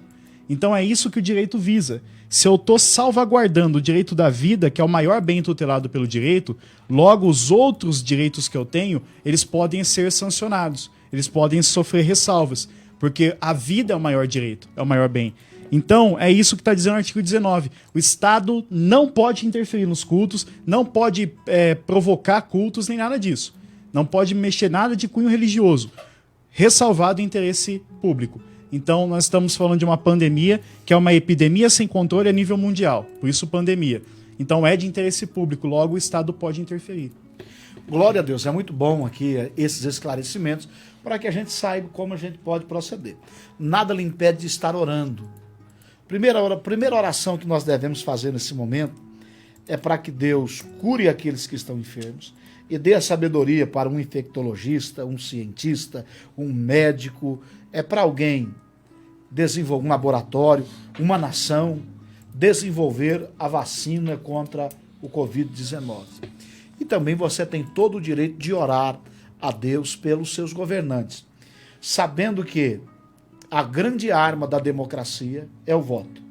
[SPEAKER 8] Então é isso que o direito visa. Se eu estou salvaguardando o direito da vida, que é o maior bem tutelado pelo direito, logo os outros direitos que eu tenho, eles podem ser sancionados, eles podem sofrer ressalvas, porque a vida é o maior direito, é o maior bem. Então, é isso que está dizendo o artigo 19. O Estado não pode interferir nos cultos, não pode provocar cultos, nem nada disso. Não pode mexer nada de cunho religioso, ressalvado o interesse público. Então, nós estamos falando de uma pandemia, que é uma epidemia sem controle a nível mundial. Por isso, pandemia. Então, é de interesse público, logo o Estado pode interferir.
[SPEAKER 4] Glória a Deus, é muito bom aqui esses esclarecimentos, para que a gente saiba como a gente pode proceder. Nada lhe impede de estar orando. Primeira oração que nós devemos fazer nesse momento é para que Deus cure aqueles que estão enfermos e dê a sabedoria para um infectologista, um cientista, um médico, para alguém desenvolver um laboratório, uma nação, desenvolver a vacina contra o Covid-19. E também você tem todo o direito de orar a Deus pelos seus governantes, sabendo que a grande arma da democracia é o voto.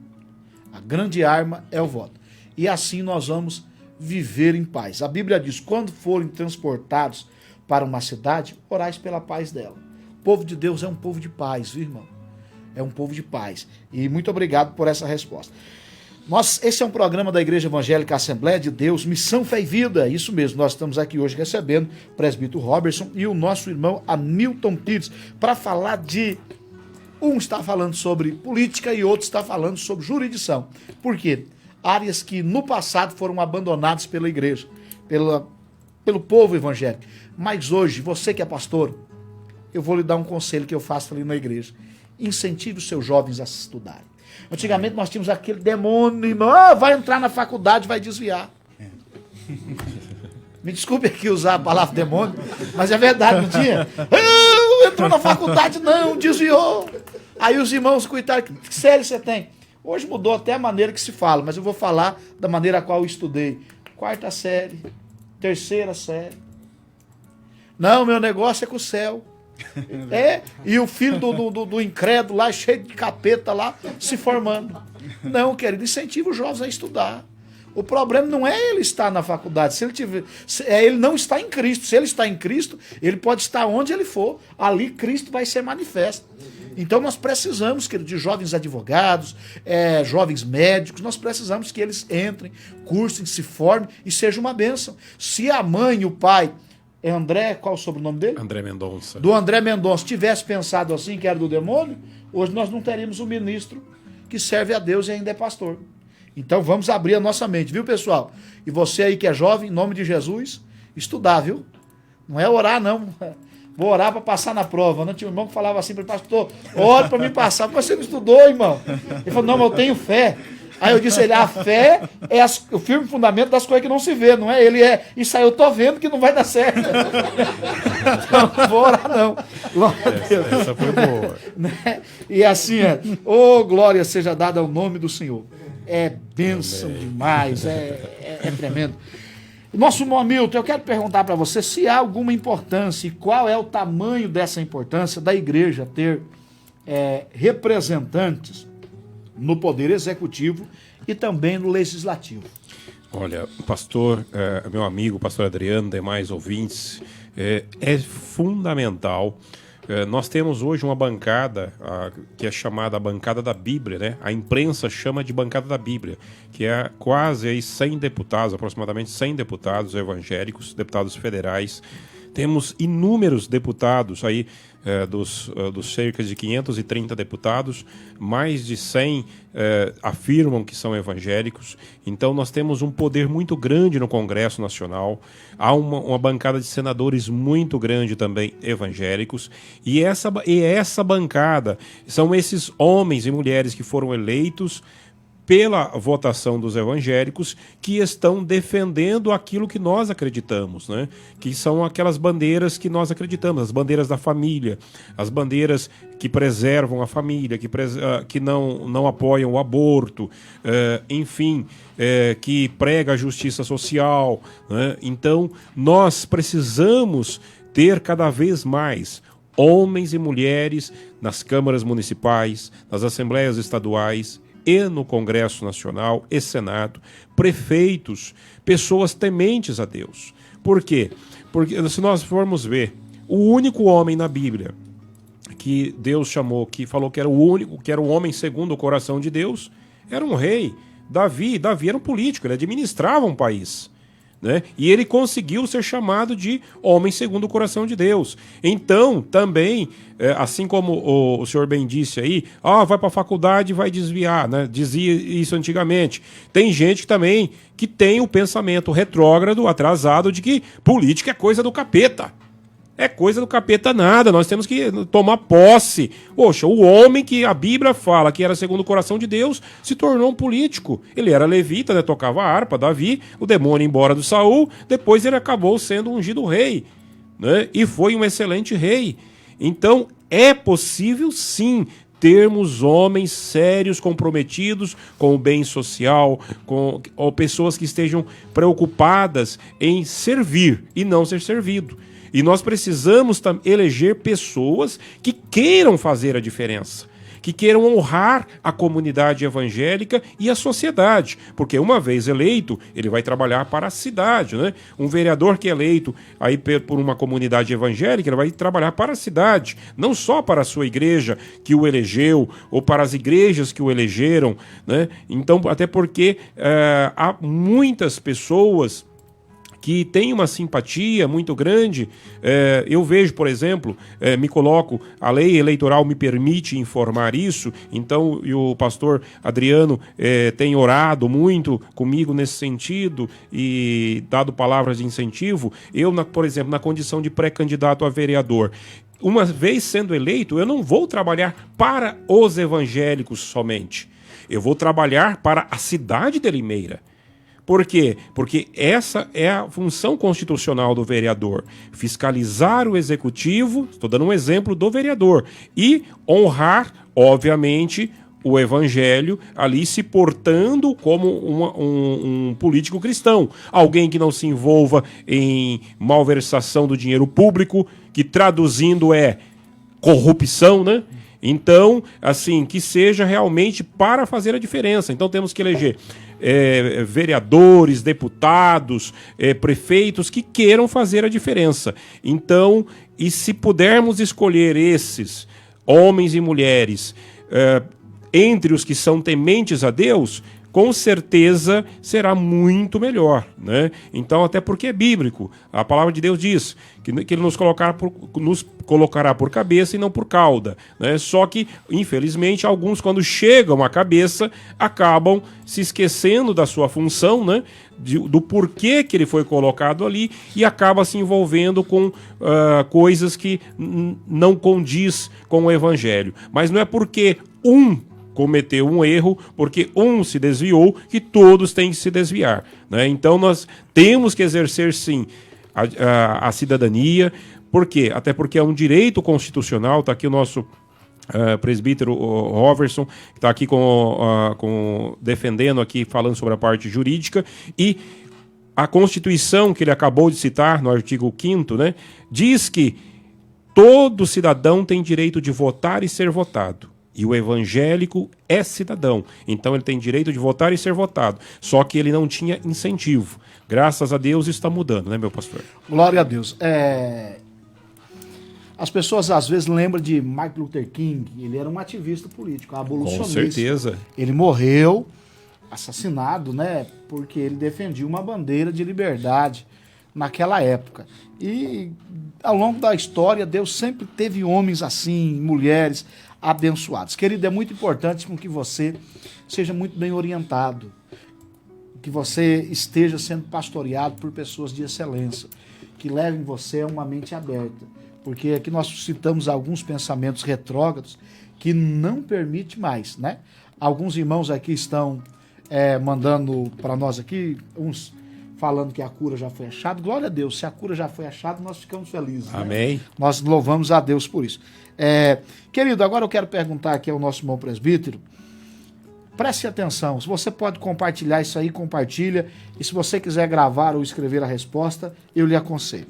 [SPEAKER 4] A grande arma é o voto. E assim nós vamos viver em paz. A Bíblia diz, quando forem transportados para uma cidade, orais pela paz dela. O povo de Deus é um povo de paz, viu, irmão? É um povo de paz. E muito obrigado por essa resposta. Esse é um programa da Igreja Evangélica Assembleia de Deus, Missão Fé e Vida. Isso mesmo, nós estamos aqui hoje recebendo o presbítero Robertson e o nosso irmão Hamilton Pires para falar de... Um está falando sobre política e outro está falando sobre jurisdição. Por quê? Áreas que no passado foram abandonadas pela igreja, pelo povo evangélico. Mas hoje, você que é pastor, eu vou lhe dar um conselho que eu faço ali na igreja. Incentive os seus jovens a se estudarem. Antigamente nós tínhamos aquele demônio, irmão, vai entrar na faculdade, vai desviar. Me desculpe aqui usar a palavra demônio, mas é verdade, não tinha? Entrou na faculdade, não, desviou. Aí os irmãos, coitados, que série você tem? Hoje mudou até a maneira que se fala, mas eu vou falar da maneira a qual eu estudei. 4ª série, 3ª série. Não, meu negócio é com o céu. E o filho do incrédulo lá, cheio de capeta lá, se formando. Não, querido, incentiva os jovens a estudar. O problema não é ele estar na faculdade, é ele não estar em Cristo. Se ele está em Cristo, ele pode estar onde ele for, ali Cristo vai ser manifesto. Então nós precisamos, querido, de jovens advogados, jovens médicos, nós precisamos que eles entrem, cursem, se formem e seja uma bênção. Se a mãe e o pai, André, qual o sobrenome dele?
[SPEAKER 7] André Mendonça.
[SPEAKER 4] Do André Mendonça, tivesse pensado assim, que era do demônio, hoje nós não teríamos um ministro que serve a Deus e ainda é pastor. Então vamos abrir a nossa mente, viu, pessoal? E você aí que é jovem, em nome de Jesus, estudar, viu? Não é orar, não. Vou orar para passar na prova. Não tinha um irmão que falava assim para ele, pastor, ore para me passar. Mas você não estudou, irmão? Ele falou, não, mas eu tenho fé. Aí eu disse a ele, a fé é o firme fundamento das coisas que não se vê, não é? Ele é, isso aí eu tô vendo que não vai dar certo. Então não vou orar, não. Glória a Deus.
[SPEAKER 7] Essa foi boa.
[SPEAKER 4] Né? E assim glória seja dada ao nome do Senhor. É bênção demais, é tremendo. Nosso irmão Hamilton, eu quero perguntar para você se há alguma importância e qual é o tamanho dessa importância da igreja ter representantes no poder executivo e também no legislativo.
[SPEAKER 7] Olha, pastor, meu amigo, pastor Adriano, demais ouvintes, é fundamental. Nós temos hoje uma bancada que é chamada a bancada da Bíblia, né? A imprensa chama de bancada da Bíblia, que é quase aí 100 deputados, aproximadamente 100 deputados evangélicos, deputados federais. Temos inúmeros deputados aí, dos cerca de 530 deputados, mais de 100 afirmam que são evangélicos. Então nós temos um poder muito grande no Congresso Nacional. Há uma bancada de senadores muito grande também evangélicos. E essa bancada são esses homens e mulheres que foram eleitos pela votação dos evangélicos, que estão defendendo aquilo que nós acreditamos, né? Que são aquelas bandeiras que nós acreditamos, as bandeiras da família, as bandeiras que preservam a família, que não apoiam o aborto, enfim, que prega a justiça social, né? Então, nós precisamos ter cada vez mais homens e mulheres nas câmaras municipais, nas assembleias estaduais, e no Congresso Nacional e Senado, prefeitos, pessoas tementes a Deus. Por quê? Porque se nós formos ver, o único homem na Bíblia que Deus chamou, que falou que era o único, que era o homem segundo o coração de Deus, era um rei, Davi. Davi era um político, ele administrava um país, né? E ele conseguiu ser chamado de homem segundo o coração de Deus. Então, também, assim como o senhor bem disse aí, vai para a faculdade e vai desviar, né? Dizia isso antigamente. Tem gente também que tem o pensamento retrógrado, atrasado, de que política é coisa do capeta. É coisa do capeta nada, nós temos que tomar posse. Poxa, o homem que a Bíblia fala que era segundo o coração de Deus se tornou um político. Ele era levita, né, tocava harpa, Davi, o demônio embora do Saul, depois ele acabou sendo ungido rei, né, e foi um excelente rei. Então é possível sim termos homens sérios, comprometidos com o bem social, ou pessoas que estejam preocupadas em servir e não ser servido. E nós precisamos eleger pessoas que queiram fazer a diferença, que queiram honrar a comunidade evangélica e a sociedade, porque uma vez eleito, ele vai trabalhar para a cidade, né? Um vereador que é eleito aí por uma comunidade evangélica, ele vai trabalhar para a cidade, não só para a sua igreja que o elegeu, ou para as igrejas que o elegeram, né? Então, até porque há muitas pessoas que tem uma simpatia muito grande. Eu vejo, por exemplo, me coloco, a lei eleitoral me permite informar isso, então e o pastor Adriano tem orado muito comigo nesse sentido e dado palavras de incentivo. Eu, por exemplo, na condição de pré-candidato a vereador, uma vez sendo eleito, eu não vou trabalhar para os evangélicos somente, eu vou trabalhar para a cidade de Limeira. Por quê? Porque essa é a função constitucional do vereador. Fiscalizar o executivo, estou dando um exemplo do vereador, e honrar, obviamente, o evangelho ali se portando como um político cristão. Alguém que não se envolva em malversação do dinheiro público, que traduzindo é corrupção, né? Então, assim, que seja realmente para fazer a diferença. Então temos que eleger vereadores, deputados, prefeitos que queiram fazer a diferença. Então, e se pudermos escolher esses homens e mulheres entre os que são tementes a Deus, com certeza será muito melhor, né? Então, até porque é bíblico. A palavra de Deus diz que Ele nos colocará por cabeça e não por cauda, né? Só que, infelizmente, alguns, quando chegam à cabeça, acabam se esquecendo da sua função, né? Do porquê que ele foi colocado ali, e acaba se envolvendo com coisas que não condiz com o Evangelho. Mas não é porque cometeu um erro, porque se desviou, que todos têm que se desviar, né? Então nós temos que exercer sim a cidadania. Por quê? Até porque é um direito constitucional. Está aqui o nosso presbítero Roverson, que está aqui defendendo aqui, falando sobre a parte jurídica, e a Constituição que ele acabou de citar, no artigo 5º, né, diz que todo cidadão tem direito de votar e ser votado. E o evangélico é cidadão, então ele tem direito de votar e ser votado. Só que ele não tinha incentivo. Graças a Deus está mudando, né, meu pastor?
[SPEAKER 4] Glória a Deus. As pessoas às vezes lembram de Martin Luther King. Ele era um ativista político, abolicionista.
[SPEAKER 7] Com certeza.
[SPEAKER 4] Ele morreu assassinado, né, porque ele defendia uma bandeira de liberdade naquela época. E ao longo da história, Deus sempre teve homens assim, mulheres abençoados. Querido, é muito importante que você seja muito bem orientado, que você esteja sendo pastoreado por pessoas de excelência, que levem você a uma mente aberta, porque aqui nós citamos alguns pensamentos retrógrados que não permite mais, né? Alguns irmãos aqui estão mandando para nós aqui, uns falando que a cura já foi achada. Glória a Deus, se a cura já foi achada, nós ficamos felizes.
[SPEAKER 7] Amém.
[SPEAKER 4] Né? Nós louvamos a Deus por isso. Querido, agora eu quero perguntar aqui ao nosso irmão presbítero, preste atenção, se você pode compartilhar isso aí, compartilha, e se você quiser gravar ou escrever a resposta, eu lhe aconselho.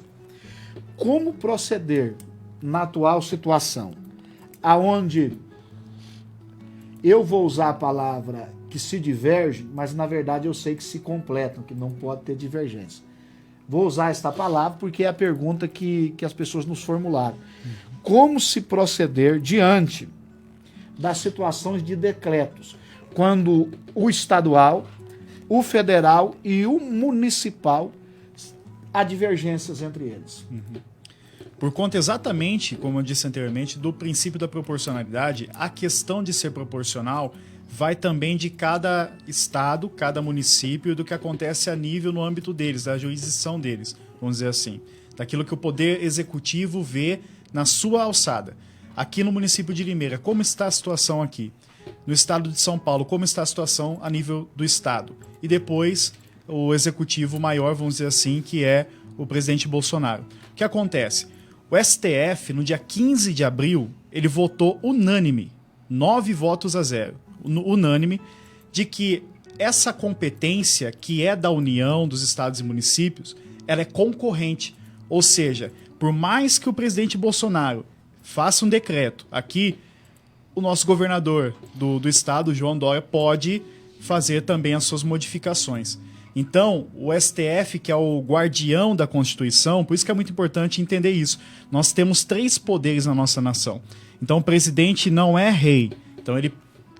[SPEAKER 4] Como proceder na atual situação, aonde eu vou usar a palavra que se diverge, mas na verdade eu sei que se completam, que não pode ter divergência. Vou usar esta palavra porque é a pergunta que as pessoas nos formularam. Como se proceder diante das situações de decretos, quando o estadual, o federal e o municipal, há divergências entre eles?
[SPEAKER 8] Por conta exatamente, como eu disse anteriormente, do princípio da proporcionalidade, a questão de ser proporcional vai também de cada estado, cada município, do que acontece a nível no âmbito deles, da jurisdição deles, vamos dizer assim. Daquilo que o poder executivo vê na sua alçada. Aqui no município de Limeira, como está a situação aqui? No estado de São Paulo, como está a situação a nível do estado? E depois, o executivo maior, vamos dizer assim, que é o presidente Bolsonaro. O que acontece? O STF, no dia 15 de abril, ele votou unânime, 9 votos a 0, unânime, de que essa competência que é da União, dos estados e municípios, ela é concorrente. Ou seja, por mais que o presidente Bolsonaro faça um decreto, aqui o nosso governador do estado, João Dória, pode fazer também as suas modificações. Então, o STF, que é o guardião da Constituição, por isso que é muito importante entender isso. Nós temos 3 poderes na nossa nação. Então, o presidente não é rei. Então, ele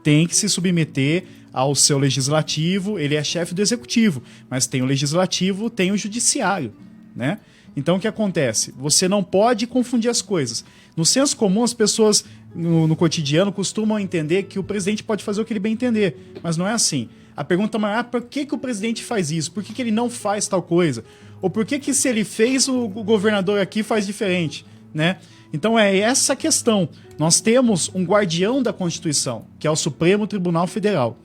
[SPEAKER 8] tem que se submeter ao seu legislativo, ele é chefe do executivo, mas tem o legislativo, tem o judiciário, né? Então, o que acontece? Você não pode confundir as coisas. No senso comum, as pessoas no cotidiano costumam entender que o presidente pode fazer o que ele bem entender, mas não é assim. A pergunta maior é por que o presidente faz isso? Por que ele não faz tal coisa? Ou por que se ele fez, o governador aqui faz diferente, né? Então é essa questão. Nós temos um guardião da Constituição, que é o Supremo Tribunal Federal.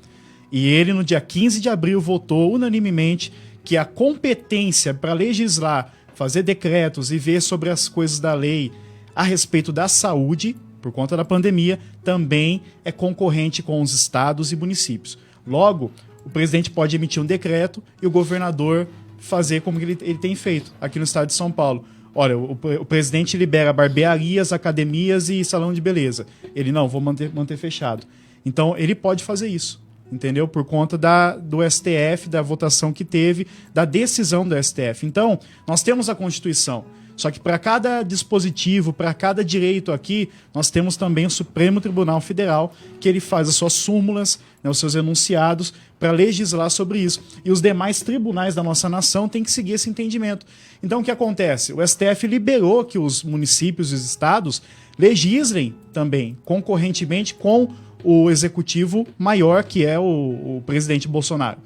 [SPEAKER 8] E ele, no dia 15 de abril, votou unanimemente que a competência para legislar, fazer decretos e ver sobre as coisas da lei a respeito da saúde, por conta da pandemia, também é concorrente com os estados e municípios. Logo, o presidente pode emitir um decreto e o governador fazer como ele tem feito aqui no estado de São Paulo. olha, o presidente libera barbearias, academias e salão de beleza. Ele, não, vou manter fechado. Então, ele pode fazer isso, entendeu? Por conta do STF, da votação que teve, da decisão do STF. Então, nós temos a Constituição. Só que para cada dispositivo, para cada direito aqui, nós temos também o Supremo Tribunal Federal, que ele faz as suas súmulas, né, os seus enunciados, para legislar sobre isso. E os demais tribunais da nossa nação têm que seguir esse entendimento. Então, o que acontece? O STF liberou que os municípios e os estados legislem também, concorrentemente com o executivo maior, que é o presidente Bolsonaro.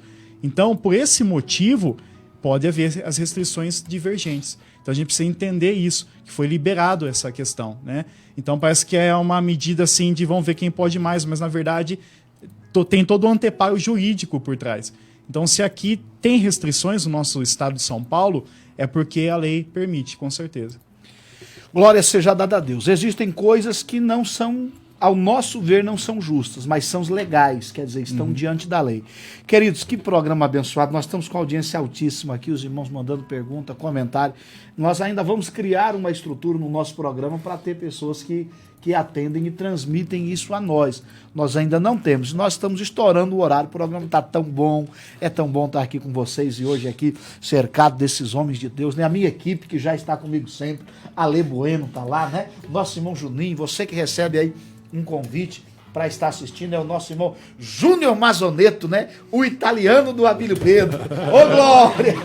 [SPEAKER 8] Então, por esse motivo, pode haver as restrições divergentes. Então a gente precisa entender isso, que foi liberado essa questão, né? Então parece que é uma medida assim de vamos ver quem pode mais, mas na verdade tem todo um anteparo jurídico por trás. Então se aqui tem restrições no nosso estado de São Paulo, é porque a lei permite, com certeza.
[SPEAKER 4] Glória seja dada a Deus. Existem coisas que não são, ao nosso ver, não são justas, mas são legais, quer dizer, estão diante da lei. Queridos, que programa abençoado. Nós estamos com audiência altíssima aqui, os irmãos mandando pergunta, comentário. Nós ainda vamos criar uma estrutura no nosso programa para ter pessoas que atendem e transmitem isso a nós. Nós ainda não temos. Nós estamos estourando o horário, o programa está tão bom, é tão bom estar aqui com vocês e hoje aqui cercado desses homens de Deus, né? A minha equipe que já está comigo sempre, Ale Bueno está lá, né? Nosso irmão Juninho, você que recebe aí um convite para estar assistindo, é o nosso irmão Júnior Mazoneto, né? O italiano do Abílio Pedro. Ô, glória!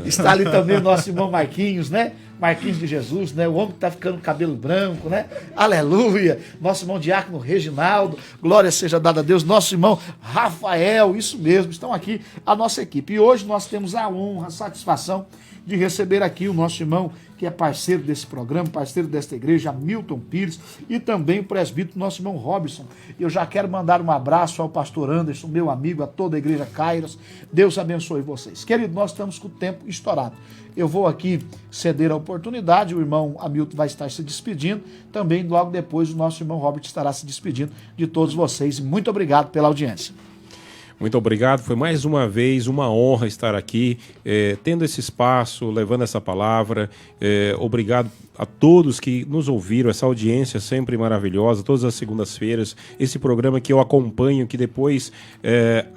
[SPEAKER 4] Está ali também o nosso irmão Marquinhos, né? Marquinhos de Jesus, né? O homem que está ficando com cabelo branco, né? Aleluia! Nosso irmão Diácono Reginaldo, glória seja dada a Deus. Nosso irmão Rafael, isso mesmo, estão aqui a nossa equipe. E hoje nós temos a honra, a satisfação de receber aqui o nosso irmão, que é parceiro desse programa, parceiro desta igreja, Milton Pires, e também o presbítero, nosso irmão Robson. Eu já quero mandar um abraço ao pastor Anderson, meu amigo, a toda a igreja Kairos. Deus abençoe vocês. Querido, nós estamos com o tempo estourado. Eu vou aqui ceder a oportunidade, o irmão Hamilton vai estar se despedindo, também logo depois o nosso irmão Robert estará se despedindo de todos vocês. Muito obrigado pela audiência.
[SPEAKER 7] Muito obrigado, foi mais uma vez uma honra estar aqui, tendo esse espaço, levando essa palavra. Obrigado a todos que nos ouviram, essa audiência sempre maravilhosa, todas as segundas-feiras, esse programa que eu acompanho, que depois,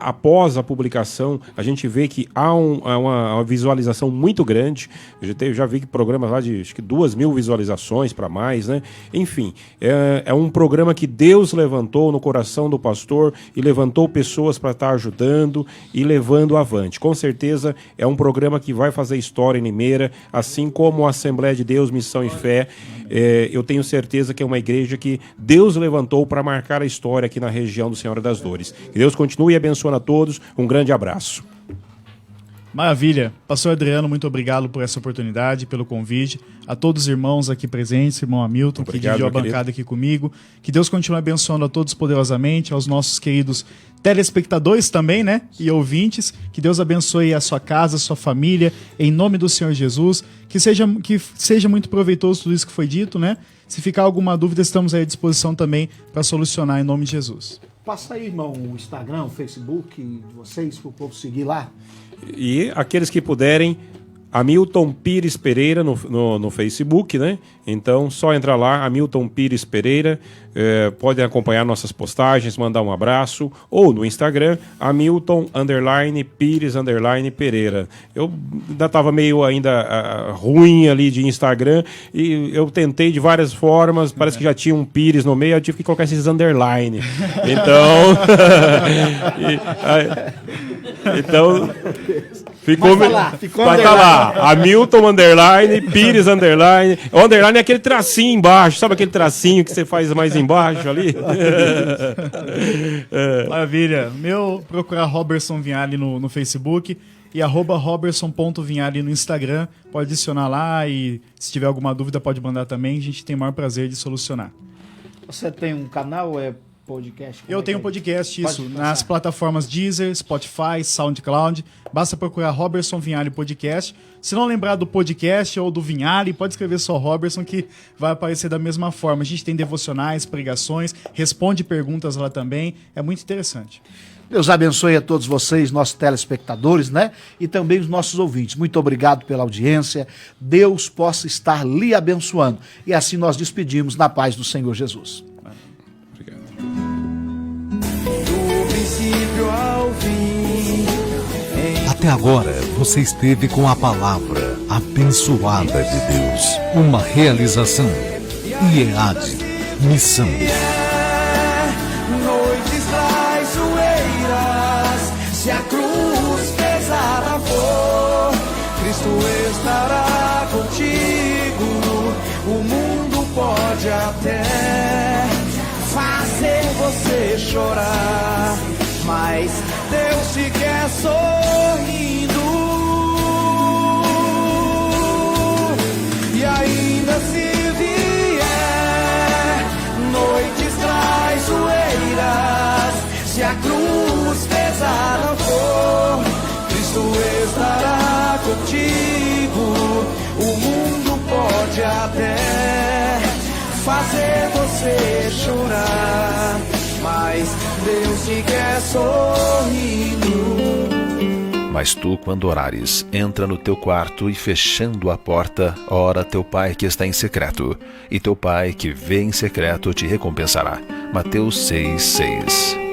[SPEAKER 7] após a publicação, a gente vê que há uma visualização muito grande. Eu já vi que programas lá de acho que 2.000 visualizações para mais, né? Enfim, é um programa que Deus levantou no coração do pastor e levantou pessoas para estar ajudando e levando avante. Com certeza é um programa que vai fazer história em Limeira, assim como a Assembleia de Deus, Missão e Fé. Eu tenho certeza que é uma igreja que Deus levantou para marcar a história aqui na região do Senhora das Dores. Que Deus continue abençoando a todos. Um grande abraço.
[SPEAKER 8] Maravilha. Pastor Adriano, muito obrigado por essa oportunidade, pelo convite. A todos os irmãos aqui presentes, irmão Hamilton, que dividiu a bancada aqui comigo. Que Deus continue abençoando a todos poderosamente, aos nossos queridos telespectadores também, né? E ouvintes. Que Deus abençoe a sua casa, a sua família, em nome do Senhor Jesus. Que seja muito proveitoso tudo isso que foi dito, né? Se ficar alguma dúvida, estamos aí à disposição também para solucionar em nome de Jesus.
[SPEAKER 4] Passa aí, irmão, o Instagram, o Facebook de vocês, para o povo seguir lá.
[SPEAKER 7] E aqueles que puderem, Hamilton Pires Pereira no Facebook, né? Então, só entrar lá, Hamilton Pires Pereira, podem acompanhar nossas postagens, mandar um abraço, ou no Instagram, Hamilton_Pires_Pereira. Eu ainda estava meio ruim ali de Instagram, e eu tentei de várias formas, parece que já tinha um Pires no meio, eu tive que colocar esses underline. Então... Então, ficou vai estar lá, Hamilton _ Pires _. O underline é aquele tracinho embaixo, sabe aquele tracinho que você faz mais embaixo ali?
[SPEAKER 8] Maravilha. Procurar Robertson Vinhali no Facebook e @Robertson.Vinhali no Instagram. Pode adicionar lá e se tiver alguma dúvida pode mandar também. A gente tem o maior prazer de solucionar.
[SPEAKER 4] Você tem um canal, podcast?
[SPEAKER 8] Eu tenho um podcast, isso, nas plataformas Deezer, Spotify, SoundCloud. Basta procurar Robertson Vinhali Podcast. Se não lembrar do podcast ou do Vinhali, pode escrever só Robertson, que vai aparecer da mesma forma. A gente tem devocionais, pregações, responde perguntas lá também. É muito interessante.
[SPEAKER 4] Deus abençoe a todos vocês, nossos telespectadores, né? E também os nossos ouvintes. Muito obrigado pela audiência. Deus possa estar lhe abençoando. E assim nós despedimos na paz do Senhor Jesus.
[SPEAKER 7] Obrigado.
[SPEAKER 2] Do princípio ao fim.
[SPEAKER 3] Até agora, você esteve com a palavra abençoada de Deus. Uma realização. IEAD. Missão.
[SPEAKER 2] Noites traiçoeiras, se a cruz pesada for, Cristo estará contigo. O mundo pode até fazer você chorar, mas Deus te quer sorrindo. E ainda se vier noites traiçoeiras, se a cruz pesada for, Cristo estará contigo. O mundo pode até fazer você chorar, mas Deus te quer sorrindo.
[SPEAKER 9] Mas tu, quando orares, entra no teu quarto e, fechando a porta, ora teu Pai que está em secreto, e teu Pai que vê em secreto te recompensará. Mateus 6:6.